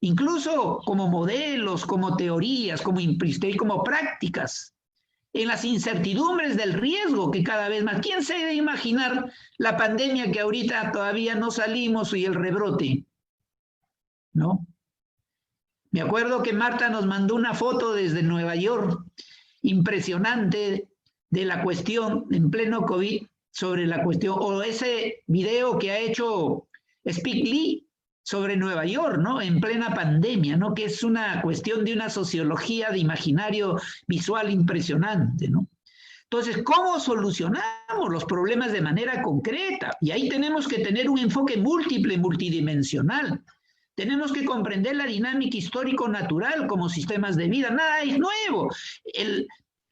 incluso como modelos, como teorías, como prácticas, en las incertidumbres del riesgo que cada vez más. ¿Quién se debe imaginar la pandemia que ahorita todavía no salimos y el rebrote? ¿No? Me acuerdo que Marta nos mandó una foto desde Nueva York, impresionante, de la cuestión en pleno COVID, sobre la cuestión, o ese video que ha hecho Spike Lee sobre Nueva York, ¿no? En plena pandemia, ¿no? Que es una cuestión de una sociología de imaginario visual impresionante, ¿no? Entonces, ¿cómo solucionamos los problemas de manera concreta? Y ahí tenemos que tener un enfoque múltiple, multidimensional. Tenemos que comprender la dinámica histórico-natural como sistemas de vida. Nada es nuevo.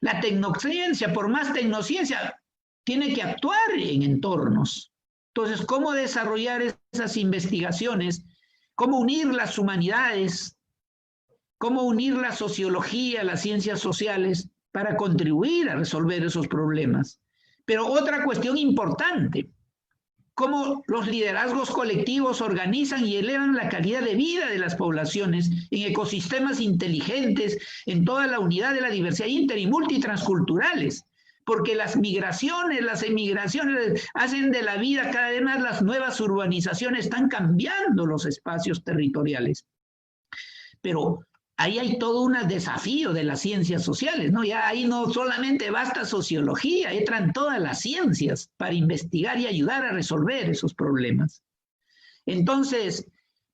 La tecnociencia, por más tecnociencia, tiene que actuar en entornos. Entonces, ¿cómo desarrollar esas investigaciones? ¿Cómo unir las humanidades? ¿Cómo unir la sociología, las ciencias sociales para contribuir a resolver esos problemas? Pero otra cuestión importante, cómo los liderazgos colectivos organizan y elevan la calidad de vida de las poblaciones en ecosistemas inteligentes, en toda la unidad de la diversidad inter y multitransculturales, porque las migraciones, las emigraciones hacen de la vida cada vez más, las nuevas urbanizaciones están cambiando los espacios territoriales. Pero ahí hay todo un desafío de las ciencias sociales, ¿no? Ya ahí no solamente basta sociología, entran todas las ciencias para investigar y ayudar a resolver esos problemas. Entonces,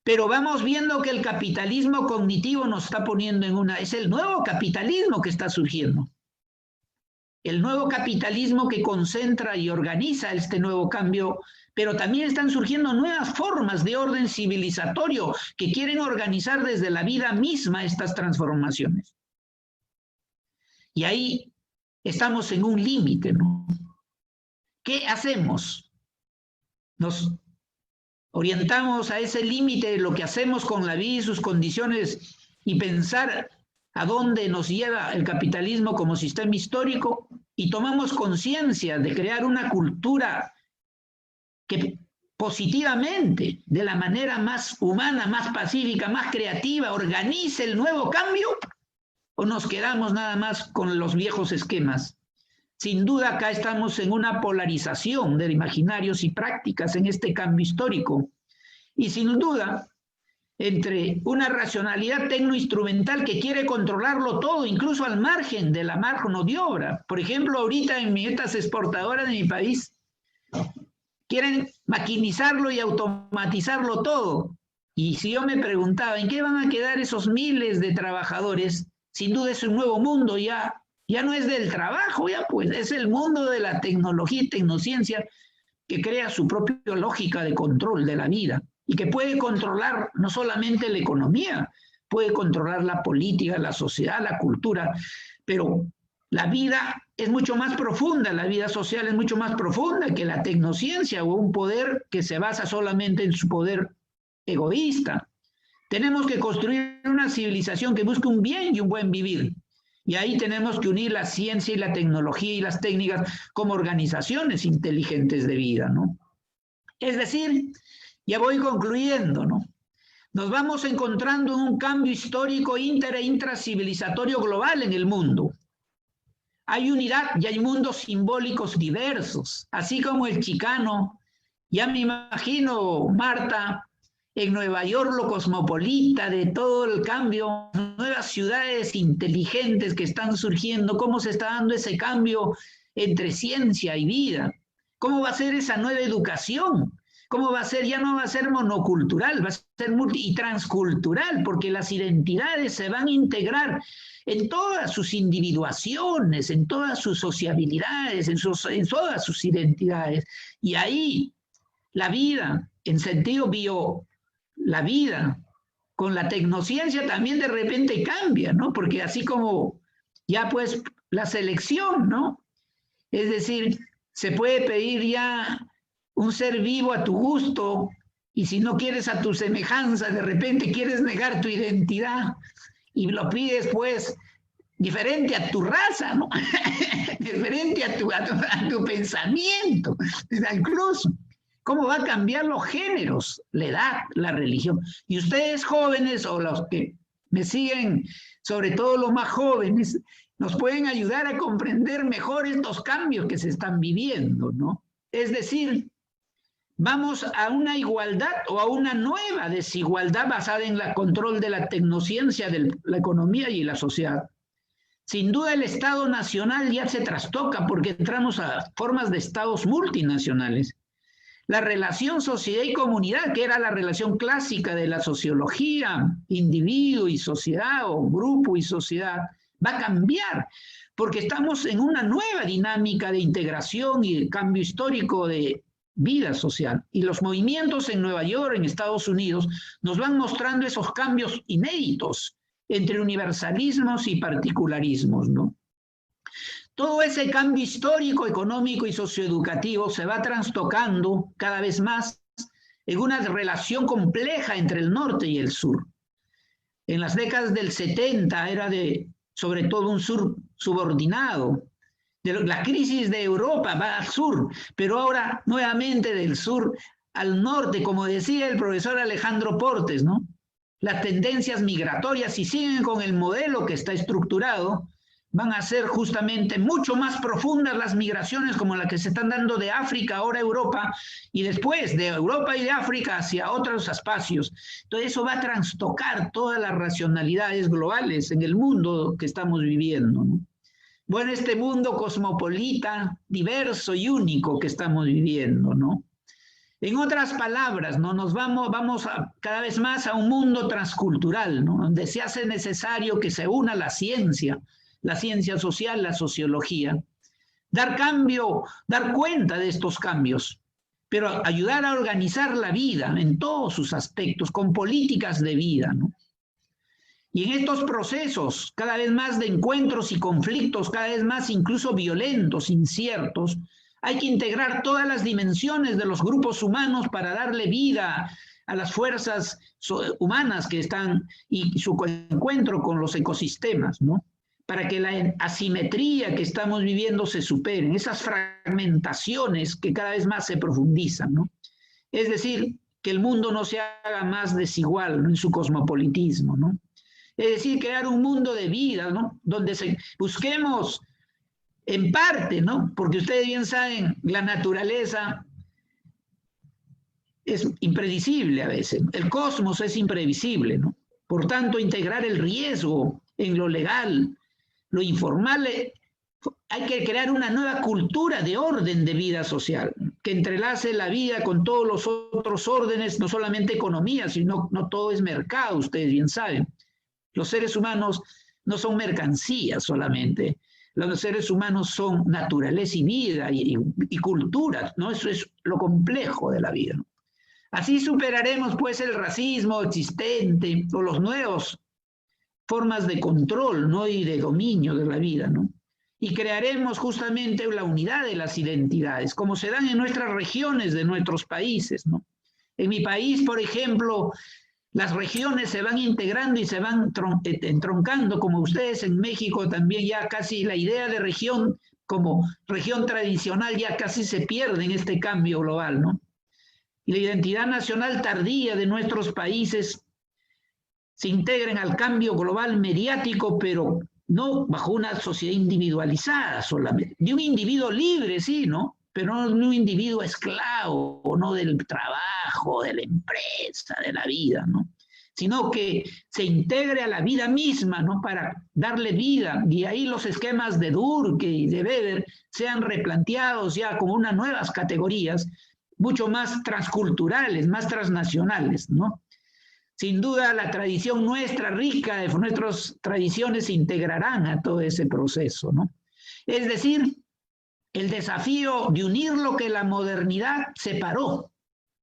pero vamos viendo que el capitalismo cognitivo nos está poniendo en es el nuevo capitalismo que está surgiendo. El nuevo capitalismo que concentra y organiza este nuevo cambio, pero también están surgiendo nuevas formas de orden civilizatorio que quieren organizar desde la vida misma estas transformaciones. Y ahí estamos en un límite, ¿no? ¿Qué hacemos? Nos orientamos a ese límite de lo que hacemos con la vida y sus condiciones y pensar a dónde nos lleva el capitalismo como sistema histórico y tomamos conciencia de crear una cultura que positivamente, de la manera más humana, más pacífica, más creativa, organice el nuevo cambio, o nos quedamos nada más con los viejos esquemas. Sin duda acá estamos en una polarización de imaginarios y prácticas en este cambio histórico. Y sin duda, entre una racionalidad tecnoinstrumental que quiere controlarlo todo, incluso al margen de la mano de obra. Por ejemplo, ahorita en estas exportadoras de mi país quieren maquinizarlo y automatizarlo todo. Y si yo me preguntaba, ¿en qué van a quedar esos miles de trabajadores? Sin duda es un nuevo mundo, ya no es del trabajo, ya pues es el mundo de la tecnología y tecnociencia que crea su propia lógica de control de la vida y que puede controlar no solamente la economía, puede controlar la política, la sociedad, la cultura, pero la vida es mucho más profunda, la vida social es mucho más profunda que la tecnociencia o un poder que se basa solamente en su poder egoísta. Tenemos que construir una civilización que busque un bien y un buen vivir. Y ahí tenemos que unir la ciencia y la tecnología y las técnicas como organizaciones inteligentes de vida, ¿no? Es decir, ya voy concluyendo, ¿no? Nos vamos encontrando en un cambio histórico inter- e intracivilizatorio global en el mundo. Hay unidad y hay mundos simbólicos diversos, así como el chicano. Ya me imagino, Marta, en Nueva York, lo cosmopolita de todo el cambio, nuevas ciudades inteligentes que están surgiendo, cómo se está dando ese cambio entre ciencia y vida, cómo va a ser esa nueva educación, cómo va a ser, ya no va a ser monocultural, va a ser multi- y transcultural, porque las identidades se van a integrar en todas sus individuaciones, en todas sus sociabilidades, en todas sus identidades. Y ahí la vida, en sentido bio, la vida con la tecnociencia también de repente cambia, ¿no? Porque así como ya pues la selección, ¿no? Es decir, se puede pedir ya un ser vivo a tu gusto y si no quieres a tu semejanza, de repente quieres negar tu identidad y lo pides pues diferente a tu raza, ¿no? Diferente a tu pensamiento, incluso. ¿Cómo va a cambiar los géneros, la edad, la religión? Y ustedes jóvenes o los que me siguen, sobre todo los más jóvenes, nos pueden ayudar a comprender mejor estos cambios que se están viviendo, ¿no? Es decir, vamos a una igualdad o a una nueva desigualdad basada en el control de la tecnociencia, de la economía y la sociedad. Sin duda el Estado nacional ya se trastoca porque entramos a formas de estados multinacionales. La relación sociedad y comunidad, que era la relación clásica de la sociología, individuo y sociedad o grupo y sociedad, va a cambiar porque estamos en una nueva dinámica de integración y de cambio histórico de vida social. Y los movimientos en Nueva York, en Estados Unidos, nos van mostrando esos cambios inéditos entre universalismos y particularismos, ¿no? Todo ese cambio histórico, económico y socioeducativo se va trastocando cada vez más en una relación compleja entre el norte y el sur. En las décadas del 70 era sobre todo un sur subordinado. La crisis de Europa va al sur, pero ahora nuevamente del sur al norte, como decía el profesor Alejandro Portes, ¿no? Las tendencias migratorias, si siguen con el modelo que está estructurado, van a ser justamente mucho más profundas las migraciones como la que se están dando de África ahora a Europa y después de Europa y de África hacia otros espacios. Entonces eso va a trastocar todas las racionalidades globales en el mundo que estamos viviendo, ¿no? Bueno, este mundo cosmopolita, diverso y único que estamos viviendo, ¿no? En otras palabras, ¿no? Nos vamos cada vez más a un mundo transcultural, ¿no? Donde se hace necesario que se una la ciencia social, la sociología, dar cuenta de estos cambios, pero ayudar a organizar la vida en todos sus aspectos, con políticas de vida, ¿no? Y en estos procesos, cada vez más de encuentros y conflictos, cada vez más incluso violentos, inciertos, hay que integrar todas las dimensiones de los grupos humanos para darle vida a las fuerzas humanas que están y su encuentro con los ecosistemas, ¿no? Para que la asimetría que estamos viviendo se superen, esas fragmentaciones que cada vez más se profundizan, ¿no? Es decir, que el mundo no se haga más desigual, ¿no? En su cosmopolitismo, ¿no? Es decir, crear un mundo de vida, ¿no? Donde busquemos en parte, ¿no? Porque ustedes bien saben, la naturaleza es impredecible a veces. El cosmos es imprevisible, ¿no? Por tanto, integrar el riesgo en lo legal, lo informal, hay que crear una nueva cultura de orden de vida social, que entrelace la vida con todos los otros órdenes, no solamente economía, sino no todo es mercado, ustedes bien saben. Los seres humanos no son mercancías solamente, los seres humanos son naturaleza y vida y cultura, ¿no? Eso es lo complejo de la vida, ¿no? Así superaremos pues el racismo existente o los nuevos formas de control, ¿no? Y de dominio de la vida, ¿no? Y crearemos justamente la unidad de las identidades, como se dan en nuestras regiones de nuestros países, ¿no? En mi país, por ejemplo, las regiones se van integrando y se van entroncando, como ustedes en México también ya casi la idea de región como región tradicional ya casi se pierde en este cambio global, ¿no? Y la identidad nacional tardía de nuestros países se integran al cambio global mediático, pero no bajo una sociedad individualizada solamente, de un individuo libre, sí, ¿no? Pero no de un individuo esclavo, no del trabajo, de la empresa, de la vida, ¿no? Sino que se integre a la vida misma, ¿no? Para darle vida, y ahí los esquemas de Durkheim y de Weber sean replanteados ya como unas nuevas categorías, mucho más transculturales, más transnacionales, ¿no? Sin duda la tradición nuestra, rica de nuestras tradiciones, se integrarán a todo ese proceso, ¿no? Es decir, el desafío de unir lo que la modernidad separó.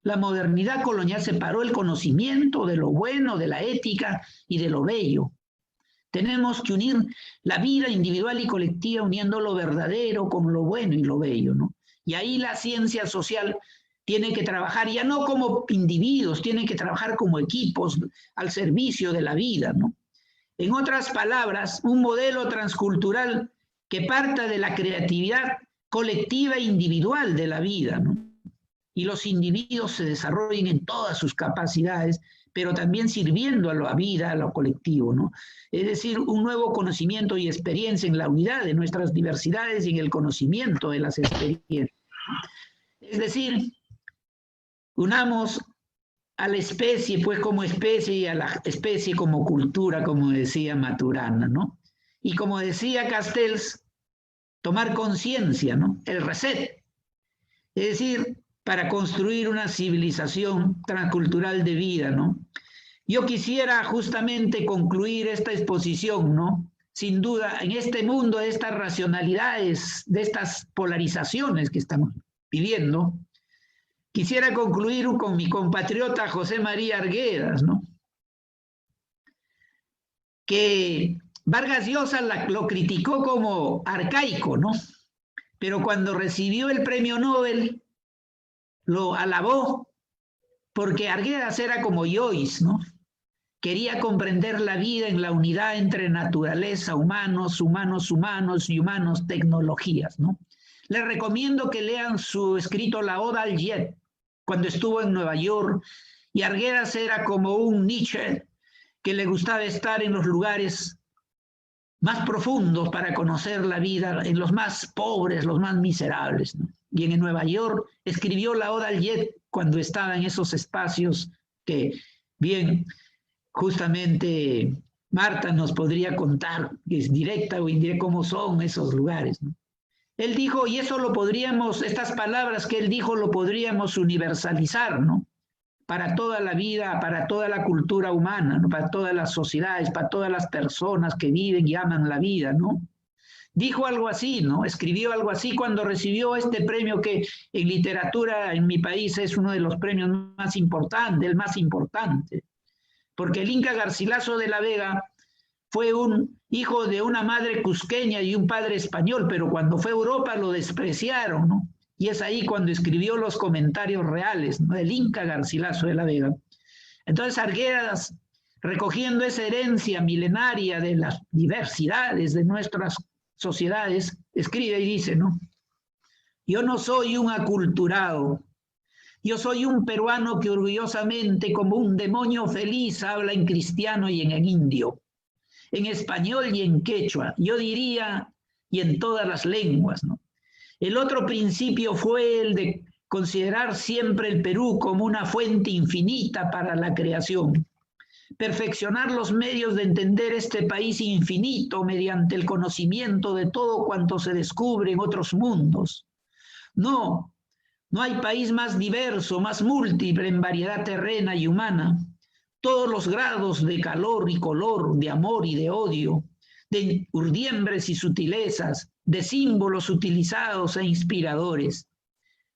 La modernidad colonial separó el conocimiento de lo bueno, de la ética y de lo bello. Tenemos que unir la vida individual y colectiva, uniendo lo verdadero con lo bueno y lo bello, ¿no? Y ahí la ciencia social tiene que trabajar ya no como individuos, tiene que trabajar como equipos al servicio de la vida, ¿no? En otras palabras, un modelo transcultural que parta de la creatividad colectiva e individual de la vida, ¿no? Y los individuos se desarrollen en todas sus capacidades, pero también sirviendo a la vida, a lo colectivo, ¿no? Es decir, un nuevo conocimiento y experiencia en la unidad de nuestras diversidades y en el conocimiento de las experiencias. Es decir, unamos a la especie, pues como especie, y a la especie como cultura, como decía Maturana, ¿no? Y como decía Castells, tomar conciencia, ¿no? El reset. Es decir, para construir una civilización transcultural de vida, ¿no? Yo quisiera justamente concluir esta exposición, ¿no? Sin duda, en este mundo de estas racionalidades, de estas polarizaciones que estamos viviendo, quisiera concluir con mi compatriota José María Arguedas, ¿no? Que Vargas Llosa lo criticó como arcaico, ¿no? Pero cuando recibió el premio Nobel, lo alabó, porque Arguedas era como Joyce, ¿no? Quería comprender la vida en la unidad entre naturaleza, humanos, humanos, humanos y humanos, tecnologías, ¿no? Les recomiendo que lean su escrito La Oda al Jet, cuando estuvo en Nueva York, y Arguedas era como un Nietzsche que le gustaba estar en los lugares más profundos para conocer la vida, en los más pobres, los más miserables, ¿no? Y en Nueva York escribió La Oda al Jet cuando estaba en esos espacios que bien, justamente Marta nos podría contar, que es directa o indirecta, cómo son esos lugares, ¿no? Él dijo, y eso lo podríamos, estas palabras que él dijo, lo podríamos universalizar, ¿no? Para toda la vida, para toda la cultura humana, ¿no? Para todas las sociedades, para todas las personas que viven y aman la vida, ¿no? Dijo algo así, ¿no? Escribió algo así cuando recibió este premio que en literatura en mi país es uno de los premios más importantes, el más importante. Porque el Inca Garcilaso de la Vega fue un hijo de una madre cusqueña y un padre español, pero cuando fue a Europa lo despreciaron, ¿no? Y es ahí cuando escribió los comentarios reales, ¿no? Del Inca Garcilaso de la Vega. Entonces Arguedas, recogiendo esa herencia milenaria de las diversidades de nuestras sociedades, escribe y dice, ¿no? Yo no soy un aculturado, yo soy un peruano que orgullosamente, como un demonio feliz, habla en cristiano y en indio, en español y en quechua, yo diría, y en todas las lenguas, ¿no? El otro principio fue el de considerar siempre el Perú como una fuente infinita para la creación, perfeccionar los medios de entender este país infinito mediante el conocimiento de todo cuanto se descubre en otros mundos. No hay país más diverso, más múltiple en variedad terrena y humana. Todos los grados de calor y color, de amor y de odio, de urdiembres y sutilezas, de símbolos utilizados e inspiradores.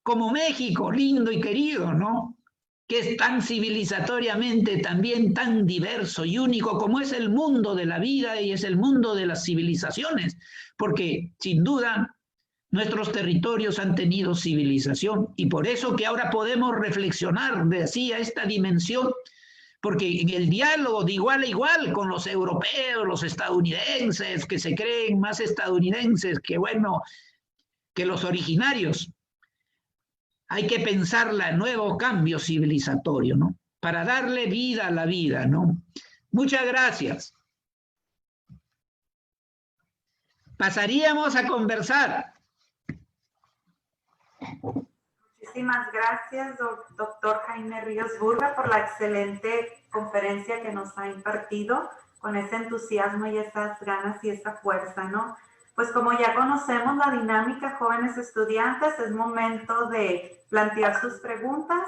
Como México, lindo y querido, ¿no? Que es tan civilizatoriamente también tan diverso y único como es el mundo de la vida y es el mundo de las civilizaciones, porque sin duda nuestros territorios han tenido civilización y por eso que ahora podemos reflexionar de así a esta dimensión, porque en el diálogo de igual a igual con los europeos, los estadounidenses, que se creen más estadounidenses que, bueno, que los originarios, hay que pensar el nuevo cambio civilizatorio, ¿no? Para darle vida a la vida, ¿no? Muchas gracias. Pasaríamos a conversar. Muchísimas gracias, doctor Jaime Ríos Burga, por la excelente conferencia que nos ha impartido con ese entusiasmo y esas ganas y esa fuerza, ¿no? Pues como ya conocemos la dinámica, jóvenes estudiantes, es momento de plantear sus preguntas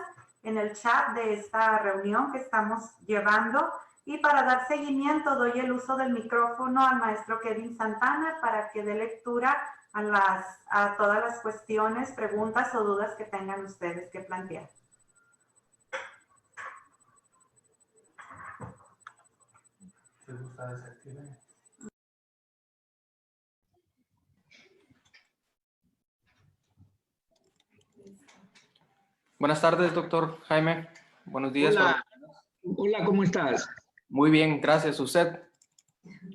en el chat de esta reunión que estamos llevando. Y para dar seguimiento, doy el uso del micrófono al maestro Kevin Santana para que dé lectura a todas las cuestiones, preguntas o dudas que tengan ustedes que plantear. ¿Te gusta desactivar? Buenas tardes, doctor Jaime. Buenos días. Hola, ¿cómo estás? Muy bien, gracias. ¿Usted?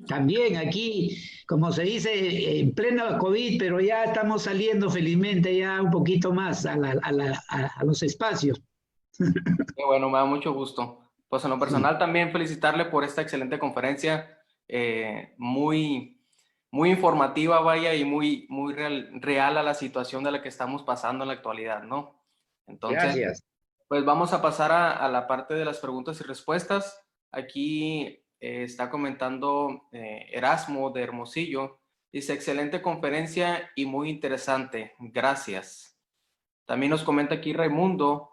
También aquí, como se dice, en pleno COVID, pero ya estamos saliendo felizmente ya un poquito más a los espacios. Qué bueno, me da mucho gusto. Pues en lo personal también felicitarle por esta excelente conferencia, muy informativa, vaya, y muy real a la situación de la que estamos pasando en la actualidad, ¿no? Entonces, gracias. Pues vamos a pasar a la parte de las preguntas y respuestas. Aquí está comentando Erasmo de Hermosillo. Dice, excelente conferencia y muy interesante. Gracias. También nos comenta aquí Raimundo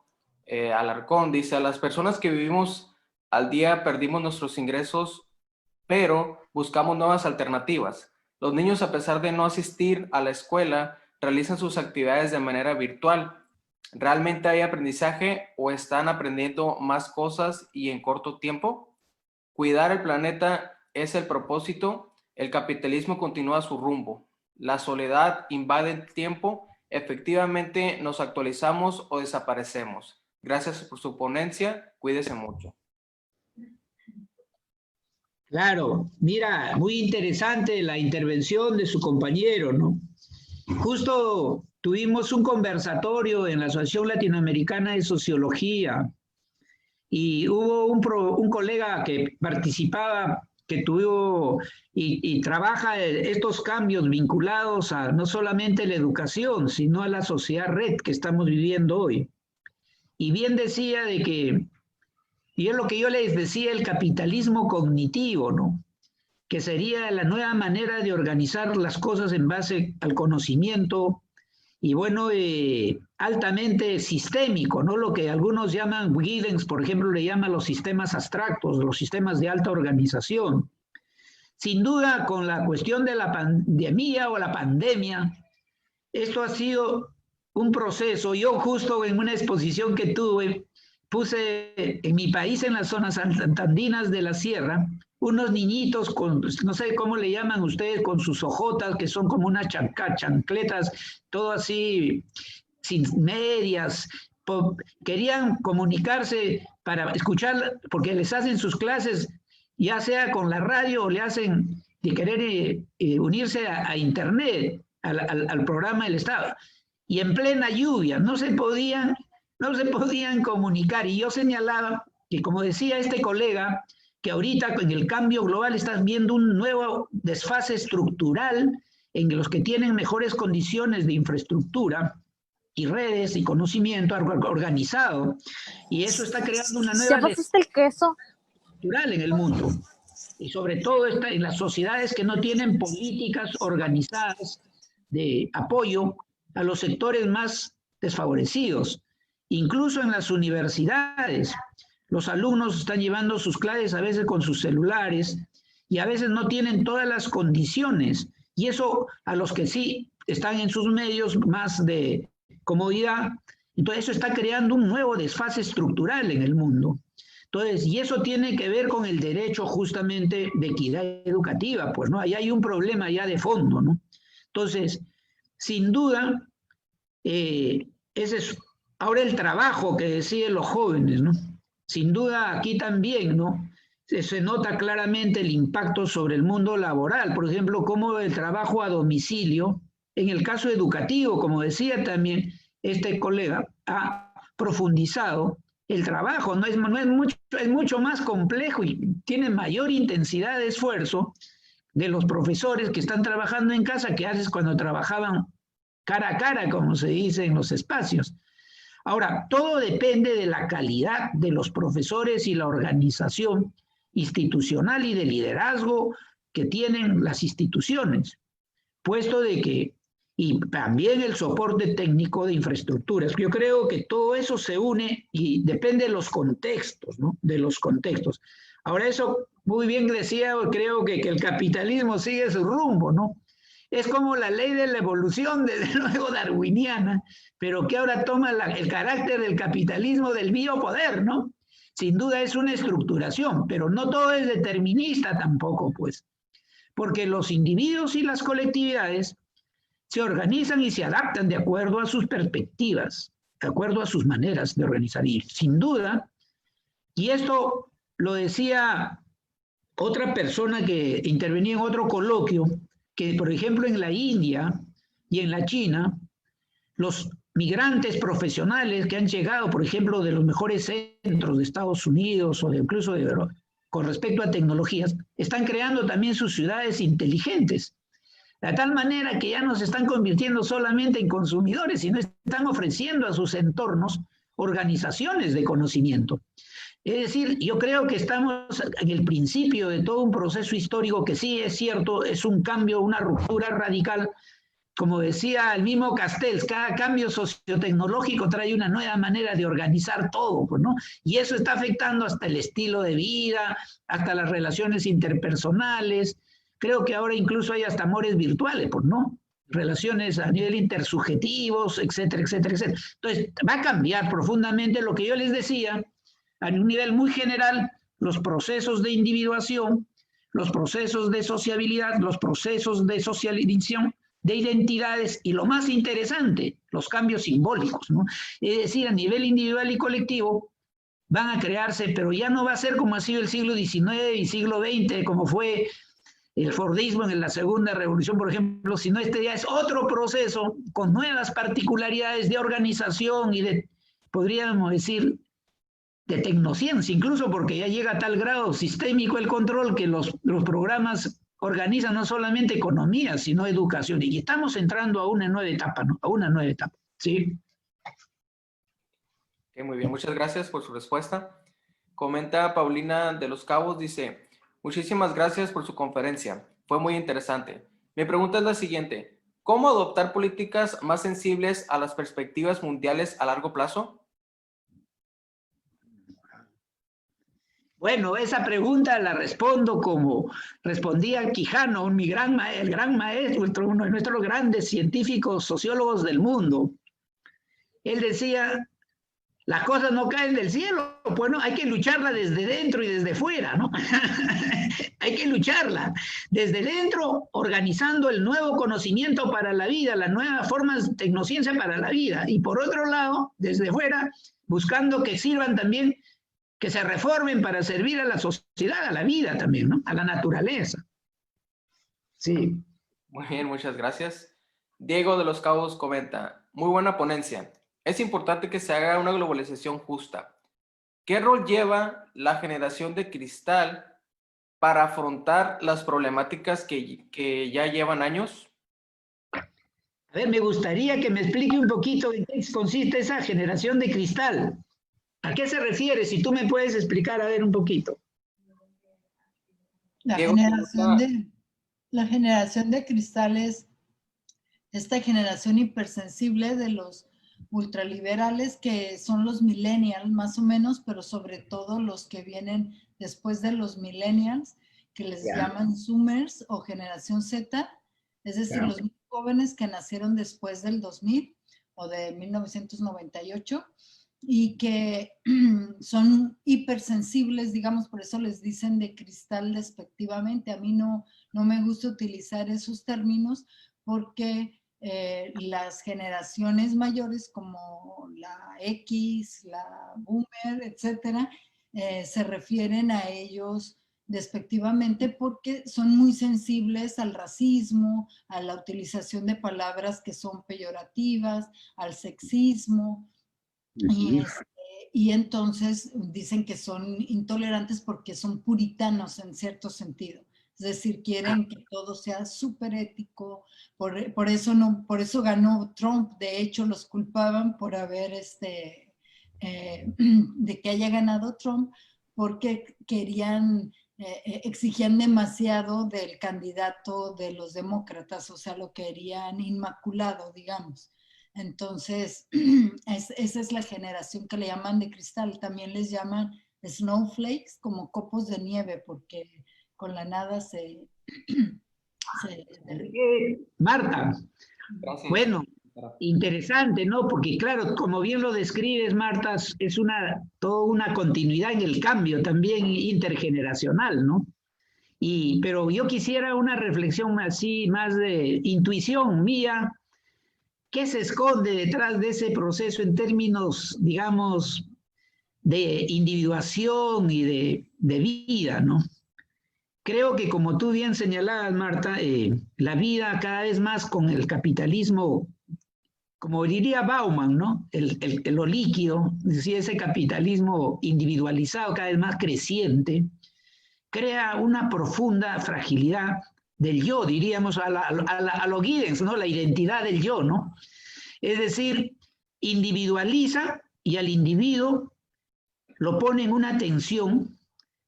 Alarcón. Dice, a las personas que vivimos al día perdimos nuestros ingresos, pero buscamos nuevas alternativas. Los niños, a pesar de no asistir a la escuela, realizan sus actividades de manera virtual. ¿Realmente hay aprendizaje o están aprendiendo más cosas y en corto tiempo? Cuidar el planeta es el propósito. El capitalismo continúa su rumbo. La soledad invade el tiempo. Efectivamente, nos actualizamos o desaparecemos. Gracias por su ponencia. Cuídese mucho. Claro, mira, muy interesante la intervención de su compañero, ¿no? Justo tuvimos un conversatorio en la Asociación Latinoamericana de Sociología y hubo un colega que participaba, que tuvo y trabaja estos cambios vinculados a no solamente la educación, sino a la sociedad red que estamos viviendo hoy. Y bien decía de que, y es lo que yo les decía, el capitalismo cognitivo, ¿no? Que sería la nueva manera de organizar las cosas en base al conocimiento y, bueno, altamente sistémico, ¿no? Lo que algunos llaman, Giddens, por ejemplo, le llama los sistemas abstractos, los sistemas de alta organización. Sin duda, con la cuestión de la pandemia o la pandemia, esto ha sido un proceso. Yo justo en una exposición que tuve, puse en mi país, en las zonas andinas de la sierra, unos niñitos con, no sé cómo le llaman ustedes, con sus ojotas, que son como unas chancletas, todo así, sin medias. Querían comunicarse para escuchar, porque les hacen sus clases, ya sea con la radio o le hacen de querer unirse a internet, al programa del Estado. Y en plena lluvia, no se podían comunicar. Y yo señalaba que, como decía este colega, que ahorita con el cambio global estás viendo un nuevo desfase estructural en los que tienen mejores condiciones de infraestructura, y redes y conocimiento organizado. Y eso está creando una nueva el queso cultural en el mundo. Y sobre todo está en las sociedades que no tienen políticas organizadas de apoyo a los sectores más desfavorecidos. Incluso en las universidades, los alumnos están llevando sus clases a veces con sus celulares y a veces no tienen todas las condiciones. Y eso a los que sí están en sus medios más de comodidad, entonces eso está creando un nuevo desfase estructural en el mundo. Entonces, y eso tiene que ver con el derecho justamente de equidad educativa, pues, ¿no? Ahí hay un problema ya de fondo, ¿no? Entonces, sin duda, ese es ahora el trabajo que deciden los jóvenes, ¿no? Sin duda, aquí también, ¿no? Se nota claramente el impacto sobre el mundo laboral, por ejemplo, como el trabajo a domicilio, en el caso educativo, como decía también este colega, ha profundizado el trabajo, es mucho más complejo y tiene mayor intensidad de esfuerzo de los profesores que están trabajando en casa que antes cuando trabajaban cara a cara, como se dice en los espacios. Ahora, todo depende de la calidad de los profesores y la organización institucional y de liderazgo que tienen las instituciones, puesto de que, y también el soporte técnico de infraestructuras. Yo creo que todo eso se une y depende de los contextos, ¿no? De los contextos. Ahora eso, muy bien decía, creo que el capitalismo sigue su rumbo, ¿no? Es como la ley de la evolución, desde luego darwiniana, pero que ahora toma el carácter del capitalismo del biopoder, ¿no? Sin duda es una estructuración, pero no todo es determinista tampoco, pues. Porque los individuos y las colectividades se organizan y se adaptan de acuerdo a sus perspectivas, de acuerdo a sus maneras de organizar. Y sin duda, y esto lo decía otra persona que intervenía en otro coloquio, que por ejemplo en la India y en la China, los migrantes profesionales que han llegado, por ejemplo, de los mejores centros de Estados Unidos o de incluso con respecto a tecnologías, están creando también sus ciudades inteligentes. De tal manera que ya no se están convirtiendo solamente en consumidores, sino están ofreciendo a sus entornos organizaciones de conocimiento. Es decir, yo creo que estamos en el principio de todo un proceso histórico que sí es cierto, es un cambio, una ruptura radical. Como decía el mismo Castells, cada cambio sociotecnológico trae una nueva manera de organizar todo, pues, ¿no? Y eso está afectando hasta el estilo de vida, hasta las relaciones interpersonales. Creo que ahora incluso hay hasta amores virtuales, pues, ¿no? Relaciones a nivel intersubjetivos, etcétera, etcétera, etcétera. Entonces, va a cambiar profundamente lo que yo les decía, a un nivel muy general, los procesos de individuación, los procesos de sociabilidad, los procesos de socialización, de identidades y lo más interesante, los cambios simbólicos, ¿no? Es decir, a nivel individual y colectivo van a crearse, pero ya no va a ser como ha sido el siglo XIX y siglo XX, como fue el Fordismo en la Segunda Revolución, por ejemplo, sino este ya es otro proceso con nuevas particularidades de organización y de, podríamos decir, de tecnociencia, incluso porque ya llega a tal grado sistémico el control que los programas organizan no solamente economía, sino educación. Y estamos entrando a una nueva etapa, ¿no? A una nueva etapa, ¿sí? Okay, muy bien, muchas gracias por su respuesta. Comenta Paulina de los Cabos, dice, muchísimas gracias por su conferencia, fue muy interesante. Mi pregunta es la siguiente, ¿cómo adoptar políticas más sensibles a las perspectivas mundiales a largo plazo? Bueno, esa pregunta la respondo como respondía Quijano, el gran maestro, uno de nuestros grandes científicos sociólogos del mundo. Él decía, las cosas no caen del cielo, bueno, hay que lucharla desde dentro y desde fuera, ¿no? Hay que lucharla desde dentro, organizando el nuevo conocimiento para la vida, las nuevas formas de tecnociencia para la vida, y por otro lado, desde fuera, buscando que sirvan también, que se reformen para servir a la sociedad, a la vida también, ¿no? A la naturaleza. Sí. Muy bien, muchas gracias. Diego de los Cabos comenta, muy buena ponencia. Es importante que se haga una globalización justa. ¿Qué rol lleva la generación de cristal para afrontar las problemáticas que ya llevan años? A ver, me gustaría que me explique un poquito en qué consiste esa generación de cristal. ¿A qué se refiere? Si tú me puedes explicar, a ver, un poquito. La Diego, generación de cristales, esta generación hipersensible de los ultraliberales, que son los millennials más o menos, pero sobre todo los que vienen después de los millennials, que les llaman zoomers o generación Z, es decir, los jóvenes que nacieron después del 2000 o de 1998 y que son hipersensibles, digamos, por eso les dicen de cristal despectivamente. A mí no me gusta utilizar esos términos porque las generaciones mayores como la X, la Boomer, etcétera, se refieren a ellos despectivamente porque son muy sensibles al racismo, a la utilización de palabras que son peyorativas, al sexismo, y entonces dicen que son intolerantes porque son puritanos en cierto sentido. Es decir, quieren que todo sea súper ético, por eso ganó Trump. De hecho, los culpaban por haber, de que haya ganado Trump, porque exigían demasiado del candidato de los demócratas, o sea, lo querían inmaculado, digamos. Entonces, esa es la generación que le llaman de cristal. También les llaman snowflakes, como copos de nieve, porque con la nada se Marta, gracias. bueno, interesante, ¿no? Porque claro, como bien lo describes, Marta, es toda una continuidad en el cambio también intergeneracional, ¿no? Pero yo quisiera una reflexión así, más de intuición mía. ¿Qué se esconde detrás de ese proceso en términos, digamos, de individuación y de vida, ¿no? Creo que, como tú bien señalabas, Marta, la vida cada vez más con el capitalismo, como diría Bauman, ¿no? Lo líquido, es decir, ese capitalismo individualizado cada vez más creciente, crea una profunda fragilidad del yo, diríamos, a lo Giddens, ¿no? La identidad del yo, ¿no? Es decir, individualiza y al individuo lo pone en una tensión,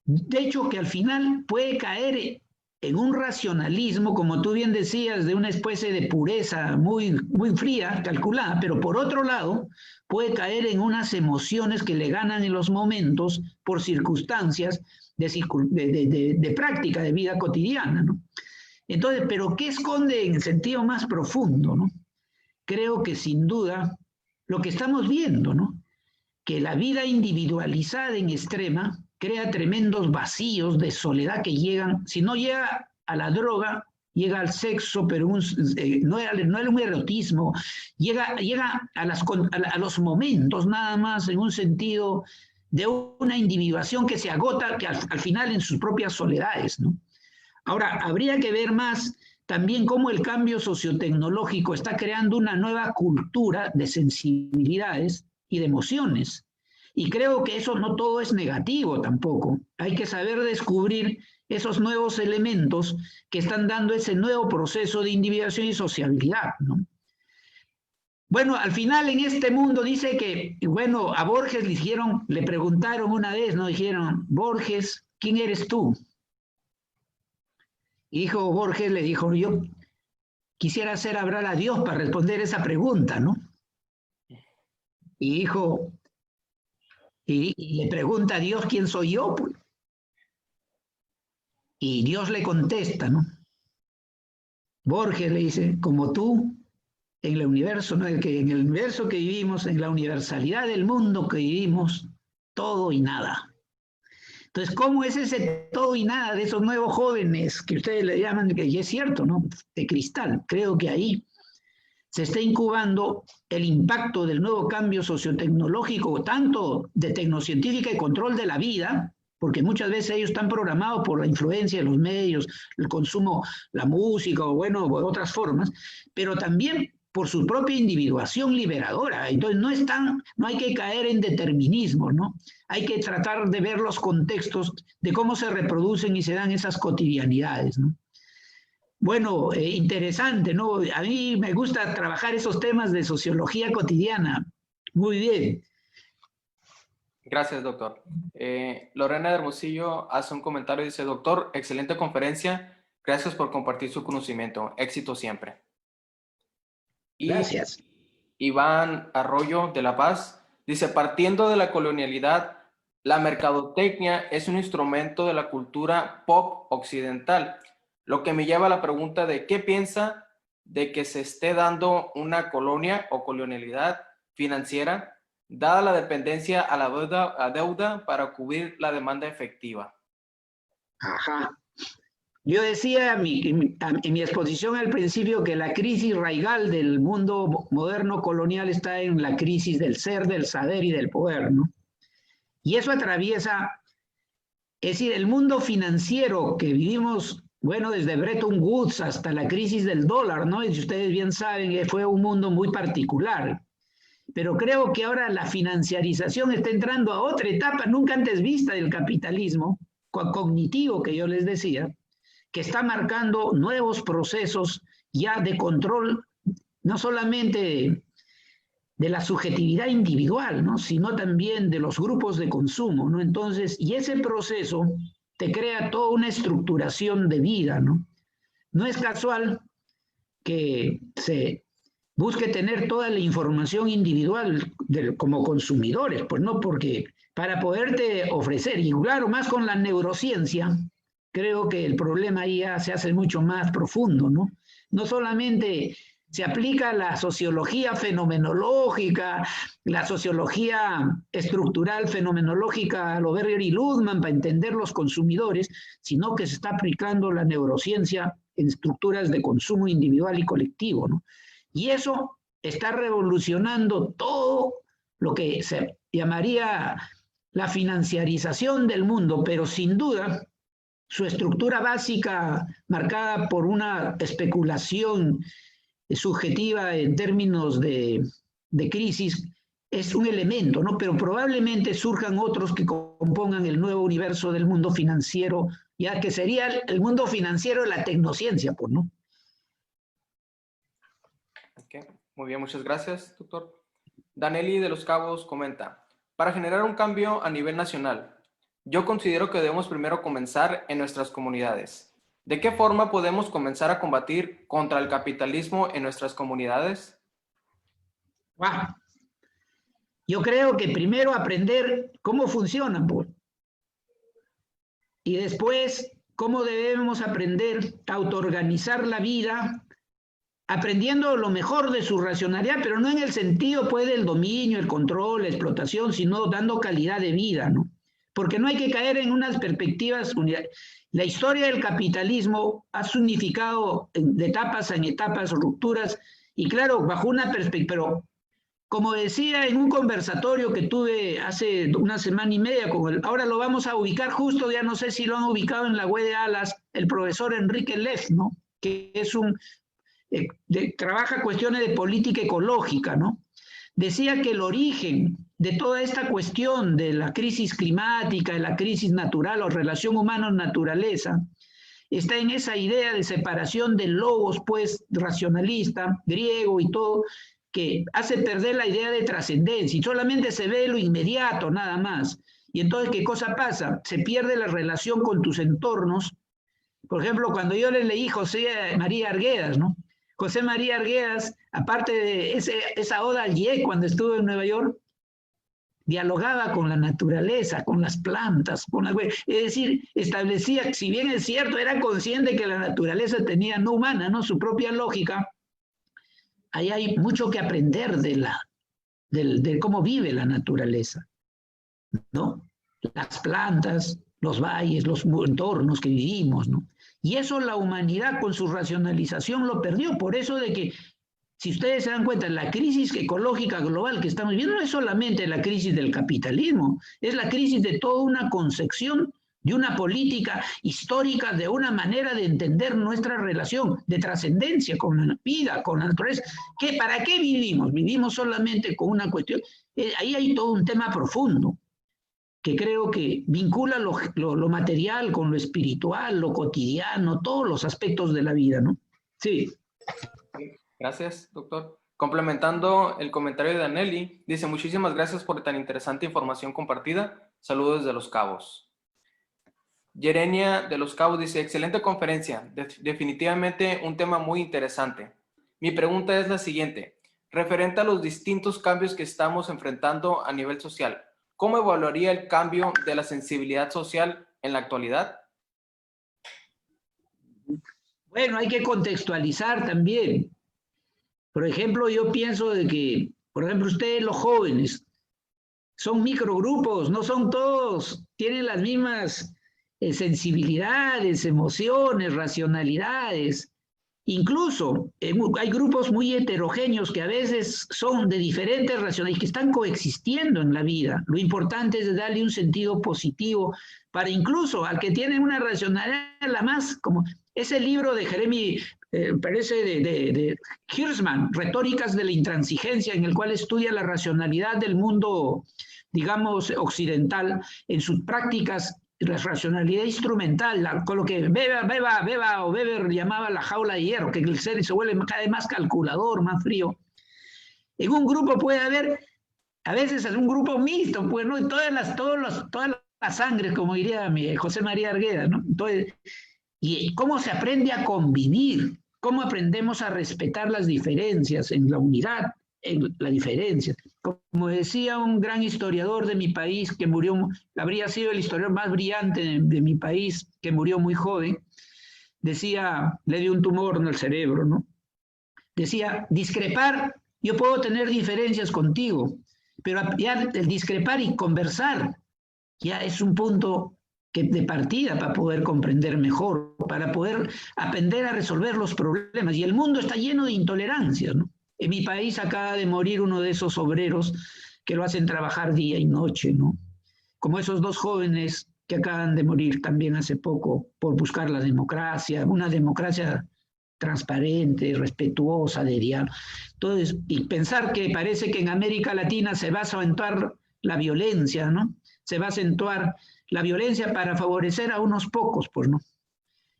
de hecho que al final puede caer en un racionalismo, como tú bien decías, de una especie de pureza muy, muy fría, calculada, pero por otro lado puede caer en unas emociones que le ganan en los momentos por circunstancias de práctica, de vida cotidiana, ¿no? Entonces, ¿pero qué esconde en el sentido más profundo, ¿no? Creo que sin duda lo que estamos viendo, ¿no? Que la vida individualizada en extrema crea tremendos vacíos de soledad que llegan, si no llega a la droga, llega al sexo, pero no era un erotismo, llega a los momentos nada más en un sentido de una individuación que se agota que al final en sus propias soledades, ¿no? Ahora, habría que ver más también cómo el cambio sociotecnológico está creando una nueva cultura de sensibilidades y de emociones. Y creo que eso no todo es negativo tampoco. Hay que saber descubrir esos nuevos elementos que están dando ese nuevo proceso de individuación y sociabilidad, ¿no? Bueno, al final en este mundo dice que, bueno, a Borges le preguntaron una vez, ¿no? Dijeron, Borges, ¿quién eres tú? Y Borges le dijo, yo quisiera hacer hablar a Dios para responder esa pregunta, ¿no? Y le pregunta a Dios, ¿quién soy yo? Pues. Y Dios le contesta, ¿no? Borges le dice, como tú, en el universo, ¿no? En el universo que vivimos, en la universalidad del mundo que vivimos, todo y nada. Entonces, ¿cómo es ese todo y nada de esos nuevos jóvenes que ustedes le llaman, que es cierto, ¿no? De cristal? Creo que ahí se está incubando el impacto del nuevo cambio sociotecnológico, tanto de tecnocientífica y control de la vida, porque muchas veces ellos están programados por la influencia de los medios, el consumo, la música o bueno, otras formas, pero también por su propia individuación liberadora. Entonces no hay que caer en determinismo, ¿no? Hay que tratar de ver los contextos de cómo se reproducen y se dan esas cotidianidades, ¿no? bueno, interesante, ¿no? A mí me gusta trabajar esos temas de sociología cotidiana. Muy bien. Gracias, doctor. Lorena de Hermosillo hace un comentario y dice, doctor, excelente conferencia. Gracias por compartir su conocimiento. Éxito siempre. Y Gracias. Iván Arroyo de La Paz dice, partiendo de la colonialidad, la mercadotecnia es un instrumento de la cultura pop occidental, lo que me lleva a la pregunta de qué piensa de que se esté dando una colonia o colonialidad financiera, dada la dependencia a la deuda para cubrir la demanda efectiva. Ajá. Yo decía en mi exposición al principio que la crisis raigal del mundo moderno colonial está en la crisis del ser, del saber y del poder, ¿no? Y eso atraviesa, es decir, el mundo financiero que vivimos, bueno, desde Bretton Woods hasta la crisis del dólar, ¿no? Y si ustedes bien saben, fue un mundo muy particular. Pero creo que ahora la financiarización está entrando a otra etapa nunca antes vista del capitalismo cognitivo que yo les decía, que está marcando nuevos procesos ya de control, no solamente de la subjetividad individual, ¿no? Sino también de los grupos de consumo, ¿no? Entonces, y ese proceso te crea toda una estructuración de vida, ¿no? No es casual que se busque tener toda la información individual como consumidores, pues no, porque para poderte ofrecer, y claro, más con la neurociencia, creo que el problema ahí ya se hace mucho más profundo, ¿no? No solamente se aplica la sociología fenomenológica, la sociología estructural fenomenológica a lo Berger y Luhmann para entender los consumidores, sino que se está aplicando la neurociencia en estructuras de consumo individual y colectivo, ¿no? Y eso está revolucionando todo lo que se llamaría la financiarización del mundo, pero sin duda su estructura básica marcada por una especulación subjetiva en términos de crisis es un elemento, ¿no? Pero probablemente surjan otros que compongan el nuevo universo del mundo financiero, ya que sería el mundo financiero de la tecnociencia, pues, ¿no? Okay. Muy bien, muchas gracias, doctor. Danelli de Los Cabos comenta, para generar un cambio a nivel nacional, yo considero que debemos primero comenzar en nuestras comunidades. ¿De qué forma podemos comenzar a combatir contra el capitalismo en nuestras comunidades? Wow. Yo creo que primero aprender cómo funcionan, pues, y después cómo debemos aprender a autoorganizar la vida, aprendiendo lo mejor de su racionalidad, pero no en el sentido, pues, del dominio, el control, la explotación, sino dando calidad de vida, ¿no? Porque no hay que caer en unas perspectivas. La historia del capitalismo ha significado de etapas en etapas, rupturas, y claro, bajo una perspectiva, pero como decía en un conversatorio que tuve hace una semana y media, ahora lo vamos a ubicar justo, ya no sé si lo han ubicado en la web de Alas, el profesor Enrique Leff, ¿no? Que es trabaja cuestiones de política ecológica, ¿no? Decía que el origen de toda esta cuestión de la crisis climática, de la crisis natural o relación humano-naturaleza, está en esa idea de separación del logos, pues, racionalista, griego y todo, que hace perder la idea de trascendencia y solamente se ve lo inmediato, nada más. Y entonces, ¿qué cosa pasa? Se pierde la relación con tus entornos. Por ejemplo, cuando yo le leí José María Arguedas, ¿no? José María Arguedas, aparte de esa oda al Ye cuando estuvo en Nueva York, dialogaba con la naturaleza, con las plantas, es decir, establecía, si bien es cierto, era consciente que la naturaleza tenía, no humana, ¿no?, su propia lógica. Ahí hay mucho que aprender de cómo vive la naturaleza, ¿no? Las plantas, los valles, los entornos que vivimos, ¿no? Y eso la humanidad con su racionalización lo perdió. Por eso de que, si ustedes se dan cuenta, la crisis ecológica global que estamos viviendo no es solamente la crisis del capitalismo, es la crisis de toda una concepción de una política histórica, de una manera de entender nuestra relación de trascendencia con la vida, con la naturaleza. ¿Para qué vivimos? Vivimos solamente con una cuestión. Ahí hay todo un tema profundo. que creo que vincula lo material con lo espiritual, lo cotidiano, todos los aspectos de la vida, ¿no? Sí. Gracias, doctor. Complementando el comentario de Aneli, dice, muchísimas gracias por tan interesante información compartida. Saludos desde Los Cabos. Yerenia de Los Cabos dice, excelente conferencia, definitivamente un tema muy interesante. Mi pregunta es la siguiente, referente a los distintos cambios que estamos enfrentando a nivel social, ¿cómo evaluaría el cambio de la sensibilidad social en la actualidad? Bueno, hay que contextualizar también. Por ejemplo, yo pienso de que, por ejemplo, ustedes los jóvenes, son microgrupos, no son todos, tienen las mismas sensibilidades, emociones, racionalidades. Incluso hay grupos muy heterogéneos que a veces son de diferentes racionalidades y que están coexistiendo en la vida. Lo importante es darle un sentido positivo para incluso al que tiene una racionalidad la más, como ese libro de Jeremy, parece de Hirschman, Retóricas de la Intransigencia, en el cual estudia la racionalidad del mundo, digamos, occidental en sus prácticas, la racionalidad instrumental, con lo que Weber llamaba la jaula de hierro, que el ser se vuelve cada vez más calculador, más frío. En un grupo puede haber, a veces en un grupo mixto, pues, ¿no? Todas las sangres, como diría José María Argueda, ¿no? Entonces, ¿y cómo se aprende a convivir? ¿Cómo aprendemos a respetar las diferencias en la unidad, en la diferencia? Como decía un gran historiador de mi país que murió, habría sido el historiador más brillante de mi país, que murió muy joven, decía, le dio un tumor en el cerebro, ¿no? Decía, discrepar, yo puedo tener diferencias contigo, pero ya el discrepar y conversar ya es un punto de partida para poder comprender mejor, para poder aprender a resolver los problemas. Y el mundo está lleno de intolerancias, ¿no? En mi país acaba de morir uno de esos obreros que lo hacen trabajar día y noche, ¿no? Como esos dos jóvenes que acaban de morir también hace poco por buscar la democracia, una democracia transparente, respetuosa, de diálogo. Entonces, y pensar que parece que en América Latina se va a acentuar la violencia, ¿no? Se va a acentuar la violencia para favorecer a unos pocos, pues, ¿no?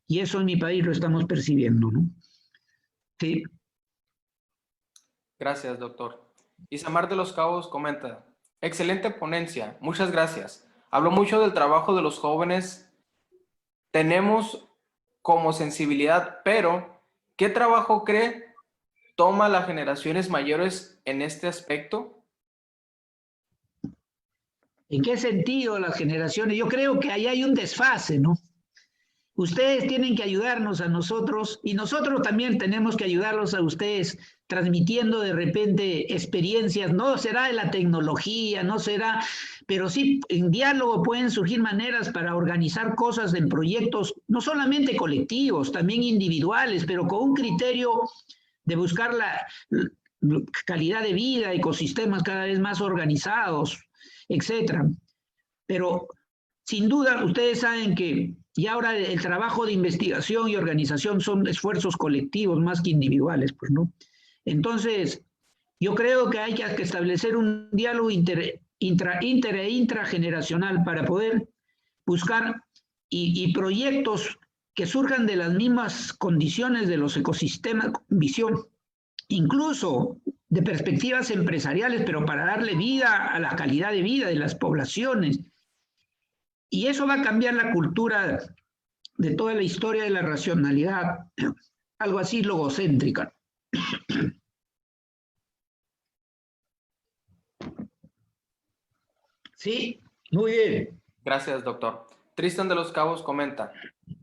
Y eso en mi país lo estamos percibiendo, ¿no? Sí. Gracias, doctor. Isamar de Los Cabos comenta, excelente ponencia, muchas gracias. Habló mucho del trabajo de los jóvenes. Tenemos como sensibilidad, pero ¿qué trabajo cree toma las generaciones mayores en este aspecto? ¿En qué sentido las generaciones? Yo creo que ahí hay un desfase, ¿no? Ustedes tienen que ayudarnos a nosotros y nosotros también tenemos que ayudarlos a ustedes transmitiendo de repente experiencias. No será de la tecnología, no será, pero sí en diálogo pueden surgir maneras para organizar cosas en proyectos, no solamente colectivos, también individuales, pero con un criterio de buscar la calidad de vida, ecosistemas cada vez más organizados, etcétera. Pero sin duda ustedes saben que y ahora el trabajo de investigación y organización son esfuerzos colectivos más que individuales, pues, ¿no? Entonces, yo creo que hay que establecer un diálogo intrageneracional para poder buscar y proyectos que surjan de las mismas condiciones de los ecosistemas, visión, incluso de perspectivas empresariales, pero para darle vida a la calidad de vida de las poblaciones. Y eso va a cambiar la cultura de toda la historia de la racionalidad, algo así logocéntrica. Sí, muy bien. Gracias, doctor. Tristan de Los Cabos comenta,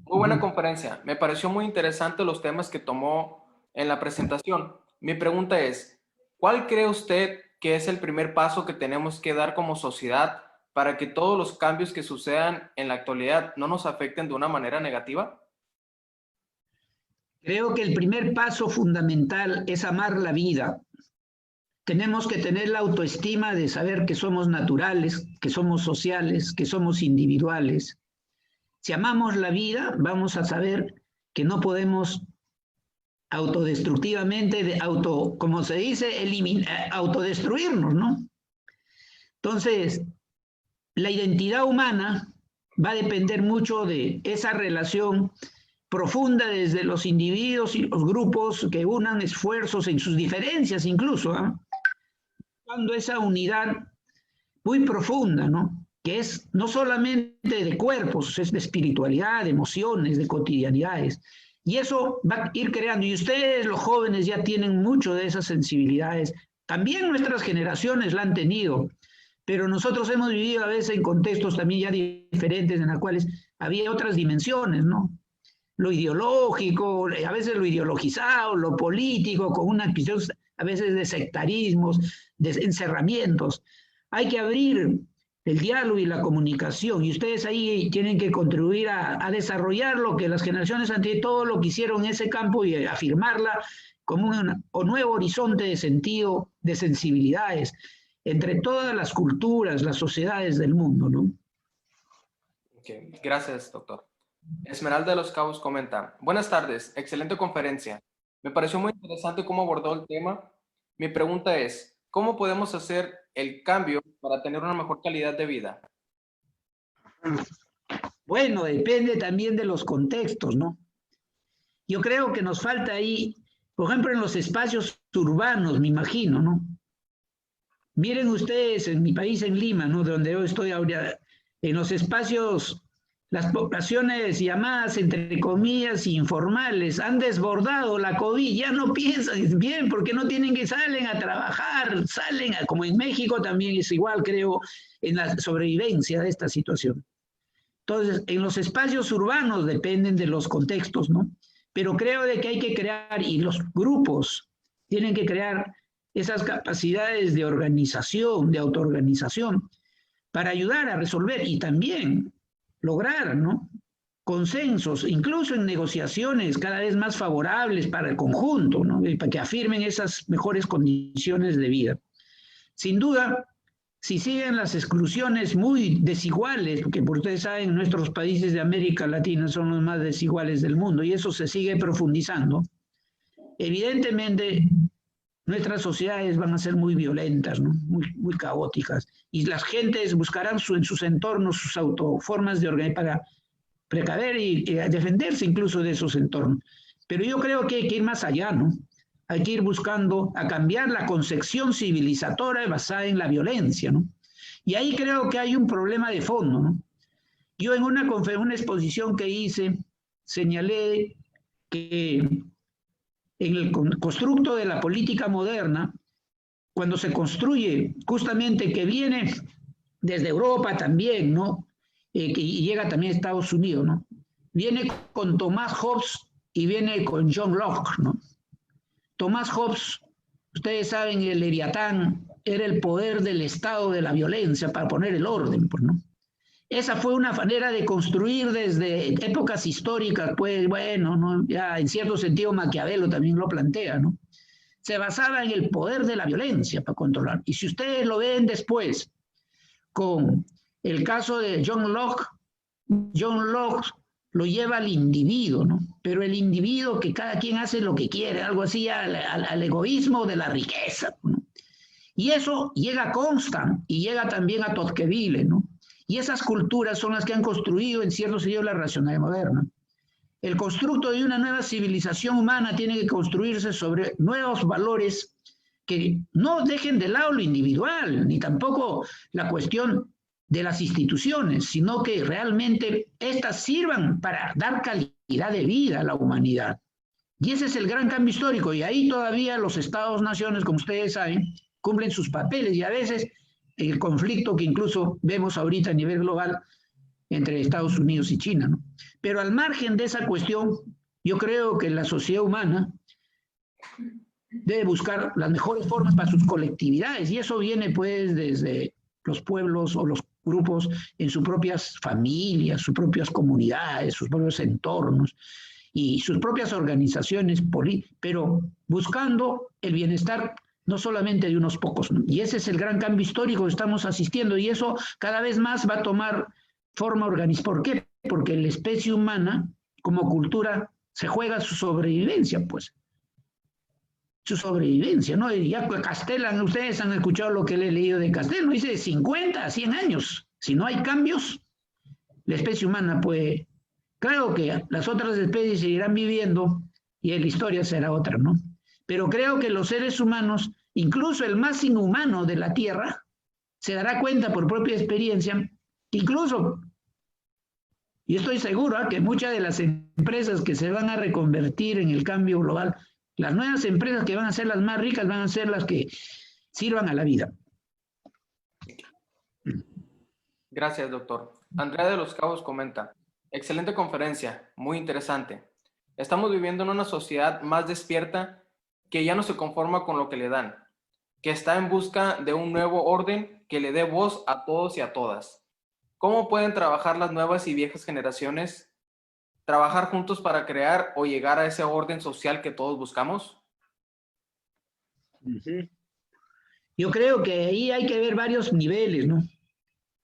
muy buena conferencia, me pareció muy interesante los temas que tomó en la presentación. Mi pregunta es, ¿cuál cree usted que es el primer paso que tenemos que dar como sociedad para que todos los cambios que sucedan en la actualidad no nos afecten de una manera negativa? Creo que el primer paso fundamental es amar la vida. Tenemos que tener la autoestima de saber que somos naturales, que somos sociales, que somos individuales. Si amamos la vida, vamos a saber que no podemos autodestructivamente, como se dice, autodestruirnos, ¿no? Entonces, la identidad humana va a depender mucho de esa relación profunda desde los individuos y los grupos que unan esfuerzos en sus diferencias incluso, cuando esa unidad muy profunda, ¿no? Que es no solamente de cuerpos, es de espiritualidad, de emociones, de cotidianidades. Y eso va a ir creando, y ustedes los jóvenes ya tienen mucho de esas sensibilidades, también nuestras generaciones la han tenido, pero nosotros hemos vivido a veces en contextos también ya diferentes en los cuales había otras dimensiones, ¿no? Lo ideológico, a veces lo ideologizado, lo político, con una visión a veces de sectarismos, de encerramientos. Hay que abrir el diálogo y la comunicación, y ustedes ahí tienen que contribuir a desarrollar lo que las generaciones ante todo lo que hicieron en ese campo y afirmarla como un nuevo horizonte de sentido, de sensibilidades, entre todas las culturas, las sociedades del mundo, ¿no? Okay. Gracias, doctor. Esmeralda de los Cabos comenta: buenas tardes, excelente conferencia. Me pareció muy interesante cómo abordó el tema. Mi pregunta es, ¿cómo podemos hacer el cambio para tener una mejor calidad de vida? Bueno, depende también de los contextos, ¿no? Yo creo que nos falta ahí, por ejemplo, en los espacios urbanos, me imagino, ¿no? Miren ustedes, en mi país, en Lima, ¿no? De donde yo estoy ahora, en los espacios, las poblaciones llamadas, entre comillas, informales, han desbordado la COVID, ya no piensan bien, porque no tienen que salen a trabajar, como en México también es igual, creo, en la sobrevivencia de esta situación. Entonces, en los espacios urbanos dependen de los contextos, ¿no? Pero creo de que hay que crear, y los grupos tienen que crear esas capacidades de organización, de autoorganización, para ayudar a resolver y también lograr, ¿no? Consensos, incluso en negociaciones cada vez más favorables para el conjunto, ¿no? Para que afirmen esas mejores condiciones de vida. Sin duda, si siguen las exclusiones muy desiguales, porque por ustedes saben, nuestros países de América Latina son los más desiguales del mundo, y eso se sigue profundizando, evidentemente nuestras sociedades van a ser muy violentas, ¿no? Muy caóticas, y las gentes buscarán en sus entornos sus formas de organizar para precaver y defenderse incluso de esos entornos. Pero yo creo que hay que ir más allá, ¿no? Hay que ir buscando a cambiar la concepción civilizatoria basada en la violencia, ¿no? Y ahí creo que hay un problema de fondo, ¿no? Yo en una exposición que hice señalé que en el constructo de la política moderna, cuando se construye justamente que viene desde Europa también, ¿no? Y llega también a Estados Unidos, ¿no? Viene con Thomas Hobbes y viene con John Locke, ¿no? Thomas Hobbes, ustedes saben, el Leviatán era el poder del Estado de la violencia para poner el orden, pues, ¿no? Esa fue una manera de construir desde épocas históricas, pues bueno, ¿no? Ya en cierto sentido Maquiavelo también lo plantea, ¿no? Se basaba en el poder de la violencia para controlar. Y si ustedes lo ven después con el caso de John Locke lo lleva al individuo, ¿no? Pero el individuo que cada quien hace lo que quiere, algo así al egoísmo de la riqueza, ¿no? Y eso llega a Constant y llega también a Tocqueville, ¿no? Y esas culturas son las que han construido en cierto sentido la racionalidad moderna. El constructo de una nueva civilización humana tiene que construirse sobre nuevos valores que no dejen de lado lo individual, ni tampoco la cuestión de las instituciones, sino que realmente éstas sirvan para dar calidad de vida a la humanidad. Y ese es el gran cambio histórico, y ahí todavía los Estados-naciones, como ustedes saben, cumplen sus papeles, y a veces el conflicto que incluso vemos ahorita a nivel global entre Estados Unidos y China, ¿no? Pero al margen de esa cuestión, yo creo que la sociedad humana debe buscar las mejores formas para sus colectividades, y eso viene pues desde los pueblos o los grupos en sus propias familias, sus propias comunidades, sus propios entornos y sus propias organizaciones, pero buscando el bienestar no solamente de unos pocos, ¿no? Y ese es el gran cambio histórico que estamos asistiendo, y eso cada vez más va a tomar forma organizada. ¿Por qué? Porque la especie humana, como cultura, se juega su sobrevivencia, pues. Su sobrevivencia, ¿no? Y ya Castellan, ustedes han escuchado lo que le he leído de Castellan, dice 50 a 100 años Si no hay cambios, la especie humana puede... Claro que las otras especies seguirán viviendo y la historia será otra, ¿no? Pero creo que los seres humanos, incluso el más inhumano de la Tierra, se dará cuenta por propia experiencia que incluso, y estoy seguro que muchas de las empresas que se van a reconvertir en el cambio global, las nuevas empresas que van a ser las más ricas van a ser las que sirvan a la vida. Gracias, doctor. Andrea de los Cabos comenta, excelente conferencia, muy interesante. Estamos viviendo en una sociedad más despierta que ya no se conforma con lo que le dan, que está en busca de un nuevo orden que le dé voz a todos y a todas. ¿Cómo pueden trabajar las nuevas y viejas generaciones? ¿Trabajar juntos para crear o llegar a ese orden social que todos buscamos? Yo creo que ahí hay que ver varios niveles, ¿no?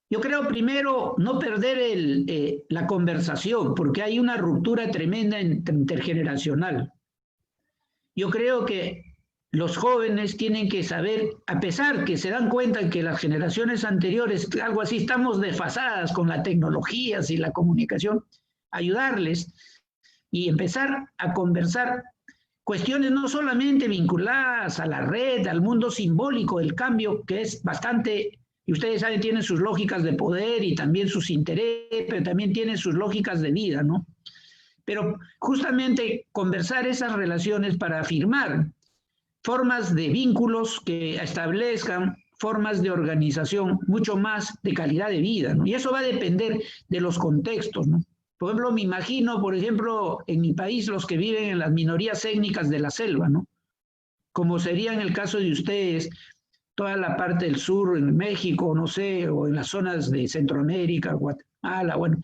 Yo creo primero no perder la conversación, porque hay una ruptura tremenda intergeneracional. Yo creo que los jóvenes tienen que saber, a pesar que se dan cuenta que las generaciones anteriores, algo así, estamos desfasadas con las tecnologías y la comunicación, ayudarles y empezar a conversar cuestiones no solamente vinculadas a la red, al mundo simbólico del cambio, que es bastante, y ustedes saben, tienen sus lógicas de poder y también sus intereses, pero también tienen sus lógicas de vida, ¿no? Pero justamente conversar esas relaciones para afirmar formas de vínculos que establezcan formas de organización mucho más de calidad de vida, ¿no? Y eso va a depender de los contextos, ¿no? Por ejemplo, me imagino, por ejemplo, en mi país, los que viven en las minorías étnicas de la selva, ¿no? Como sería en el caso de ustedes, toda la parte del sur, en México, no sé, o en las zonas de Centroamérica, Guatemala, bueno,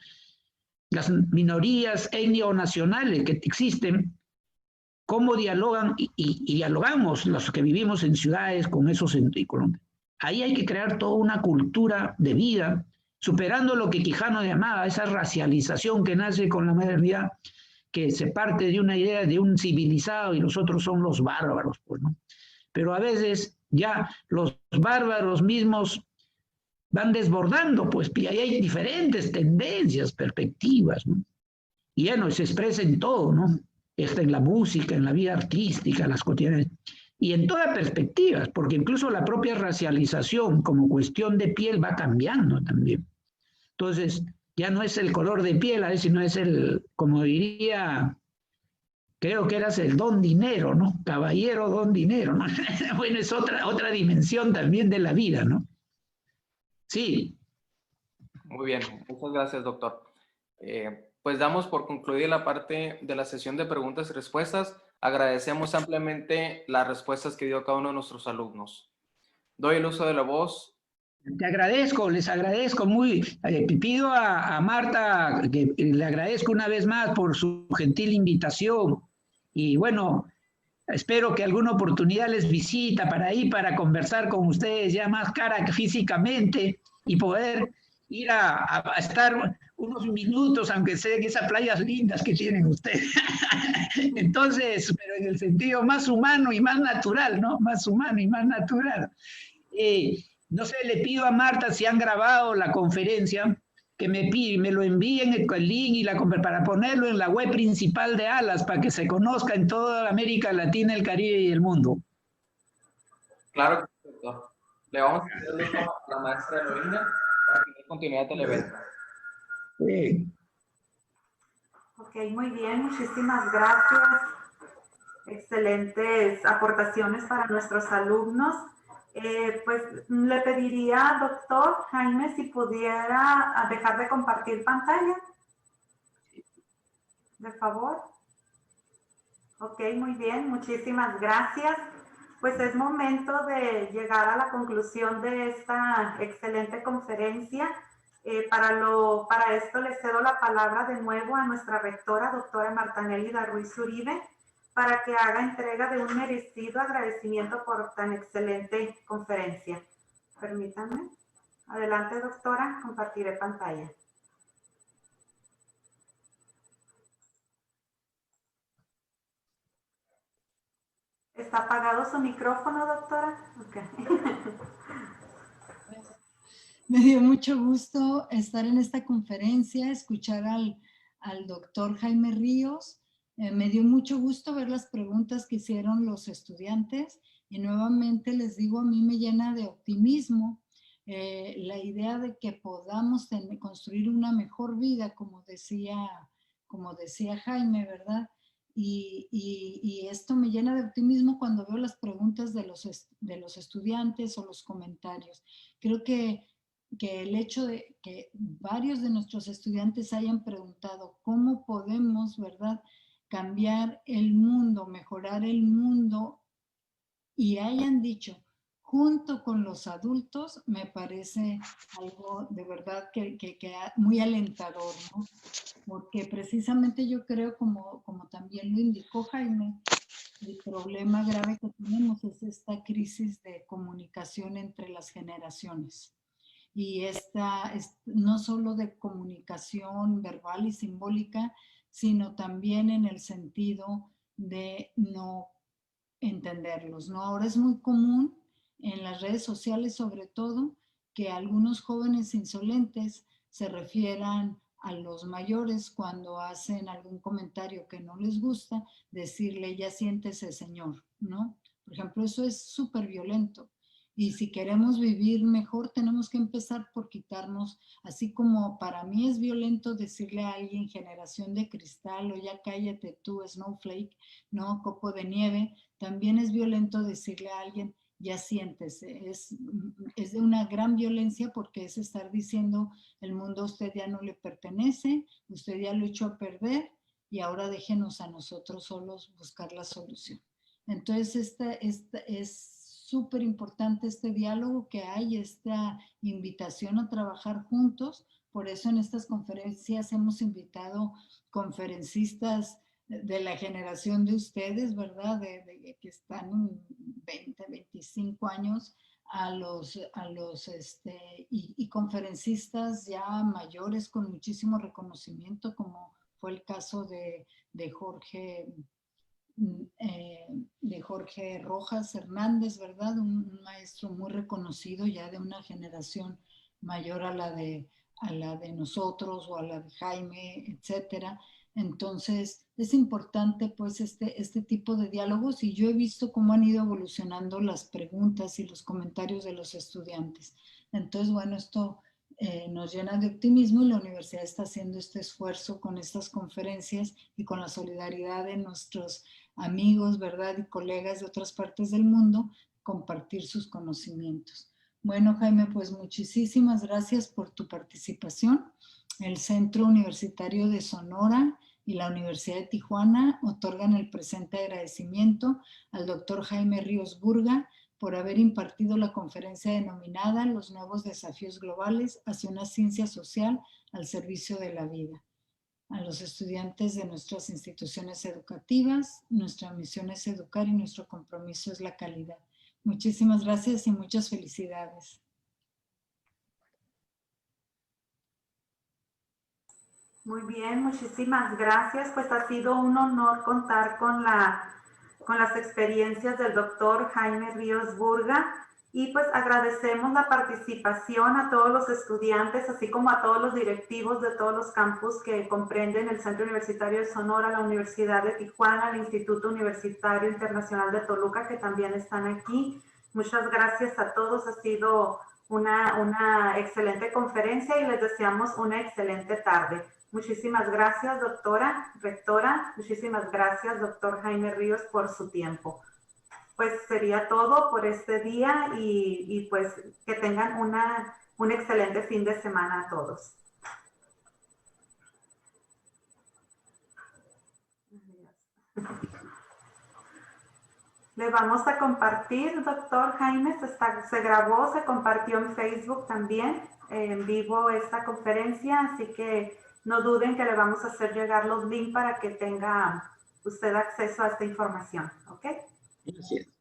las minorías étnico-nacionales que existen, cómo dialogan y dialogamos los que vivimos en ciudades con esos en Colombia. Ahí hay que crear toda una cultura de vida, superando lo que Quijano llamaba esa racialización que nace con la modernidad, que se parte de una idea de un civilizado y los otros son los bárbaros, pues, ¿no? Pero a veces ya los bárbaros mismos van desbordando, pues, y ahí hay diferentes tendencias, perspectivas, ¿no? Y ya no se expresa en todo, ¿no? Está en la música, en la vida artística, las cotidianas, y en todas perspectivas, porque incluso la propia racialización como cuestión de piel va cambiando también. Entonces, ya no es el color de piel, a veces no es el, como diría, creo que eras el don dinero, ¿no? Caballero don dinero, ¿no? Bueno, es otra dimensión también de la vida, ¿no? Sí. Muy bien, muchas gracias, doctor. Pues damos por concluida la parte de la sesión de preguntas y respuestas. Agradecemos ampliamente las respuestas que dio cada uno de nuestros alumnos. Doy el uso de la voz. Te agradezco, les agradezco muy. Pido a Marta que le agradezco una vez más por su gentil invitación. Y bueno, espero que alguna oportunidad les visita para ir para conversar con ustedes ya más cara que físicamente y poder ir a estar unos minutos, aunque sea en esas playas lindas que tienen ustedes. Entonces, pero en el sentido más humano y más natural, ¿no? Más humano y más natural. No sé, le pido a Marta si han grabado la conferencia, que me lo envíen el link y para ponerlo en la web principal de ALAS, para que se conozca en toda América Latina, el Caribe y el mundo. Claro que sí, doctor. Le vamos a hacer el uso a la maestra Eloína para que dé continuidad al evento. Ok, muy bien, muchísimas gracias. Excelentes aportaciones para nuestros alumnos. Pues le pediría, doctor Jaime, si pudiera dejar de compartir pantalla. De favor. Ok, muy bien, muchísimas gracias. Pues es momento de llegar a la conclusión de esta excelente conferencia. Para esto le cedo la palabra de nuevo a nuestra rectora, doctora Marta Nélida Ruiz Uribe, para que haga entrega de un merecido agradecimiento por tan excelente conferencia. Permítanme. Adelante, doctora, compartiré pantalla. ¿Está apagado su micrófono, doctora? Okay. Me dio mucho gusto estar en esta conferencia, escuchar al doctor Jaime Ríos. Me dio mucho gusto ver las preguntas que hicieron los estudiantes y nuevamente les digo, a mí me llena de optimismo la idea de que podamos construir una mejor vida, como decía Jaime, ¿verdad? Y esto me llena de optimismo cuando veo las preguntas de los estudiantes o los comentarios. Creo que el hecho de que varios de nuestros estudiantes hayan preguntado cómo podemos, ¿verdad?, cambiar el mundo, mejorar el mundo, y hayan dicho junto con los adultos, me parece algo de verdad que muy alentador, ¿no? Porque precisamente yo creo, como también lo indicó Jaime, el problema grave que tenemos es esta crisis de comunicación entre las generaciones. Y no solo de comunicación verbal y simbólica, sino también en el sentido de no entenderlos, ¿no? Ahora es muy común en las redes sociales, sobre todo, que algunos jóvenes insolentes se refieran a los mayores cuando hacen algún comentario que no les gusta, decirle ya siéntese señor, ¿no? Por ejemplo, eso es súper violento. Y si queremos vivir mejor, tenemos que empezar por quitarnos, así como para mí es violento decirle a alguien generación de cristal o ya cállate tú, snowflake, ¿no? Copo de nieve. También es violento decirle a alguien, ya siéntese. Es de una gran violencia porque es estar diciendo, el mundo a usted ya no le pertenece, usted ya lo echó a perder y ahora déjenos a nosotros solos buscar la solución. Entonces, es súper importante este diálogo que hay, esta invitación a trabajar juntos. Por eso en estas conferencias hemos invitado conferencistas de la generación de ustedes, ¿verdad? De que están en 20, 25 años, y conferencistas ya mayores con muchísimo reconocimiento, como fue el caso de Jorge Rojas Hernández, ¿verdad? Un maestro muy reconocido ya de una generación mayor a la de nosotros o a la de Jaime, etcétera. Entonces, es importante pues este tipo de diálogos y yo he visto cómo han ido evolucionando las preguntas y los comentarios de los estudiantes. Entonces, bueno, esto nos llena de optimismo y la universidad está haciendo este esfuerzo con estas conferencias y con la solidaridad de nuestros amigos, ¿verdad? Y colegas de otras partes del mundo, compartir sus conocimientos. Bueno, Jaime, pues muchísimas gracias por tu participación. El Centro Universitario de Sonora y la Universidad de Tijuana otorgan el presente agradecimiento al doctor Jaime Ríos Burga por haber impartido la conferencia denominada Los nuevos desafíos globales hacia una ciencia social al servicio de la vida. A los estudiantes de nuestras instituciones educativas, nuestra misión es educar y nuestro compromiso es la calidad. Muchísimas gracias y muchas felicidades. Muy bien, muchísimas gracias. Pues ha sido un honor contar con las experiencias del doctor Jaime Ríos Burga y pues agradecemos la participación a todos los estudiantes, así como a todos los directivos de todos los campus que comprenden el Centro Universitario de Sonora, la Universidad de Tijuana, el Instituto Universitario Internacional de Toluca, que también están aquí. Muchas gracias a todos. Ha sido una excelente conferencia y les deseamos una excelente tarde. Muchísimas gracias, doctora, rectora. Muchísimas gracias, doctor Jaime Ríos, por su tiempo. Pues sería todo por este día y pues que tengan un excelente fin de semana a todos. Le vamos a compartir, doctor Jaime, se grabó, se compartió en Facebook también, en vivo esta conferencia, así que no duden que le vamos a hacer llegar los links para que tenga usted acceso a esta información, ¿ok? Gracias.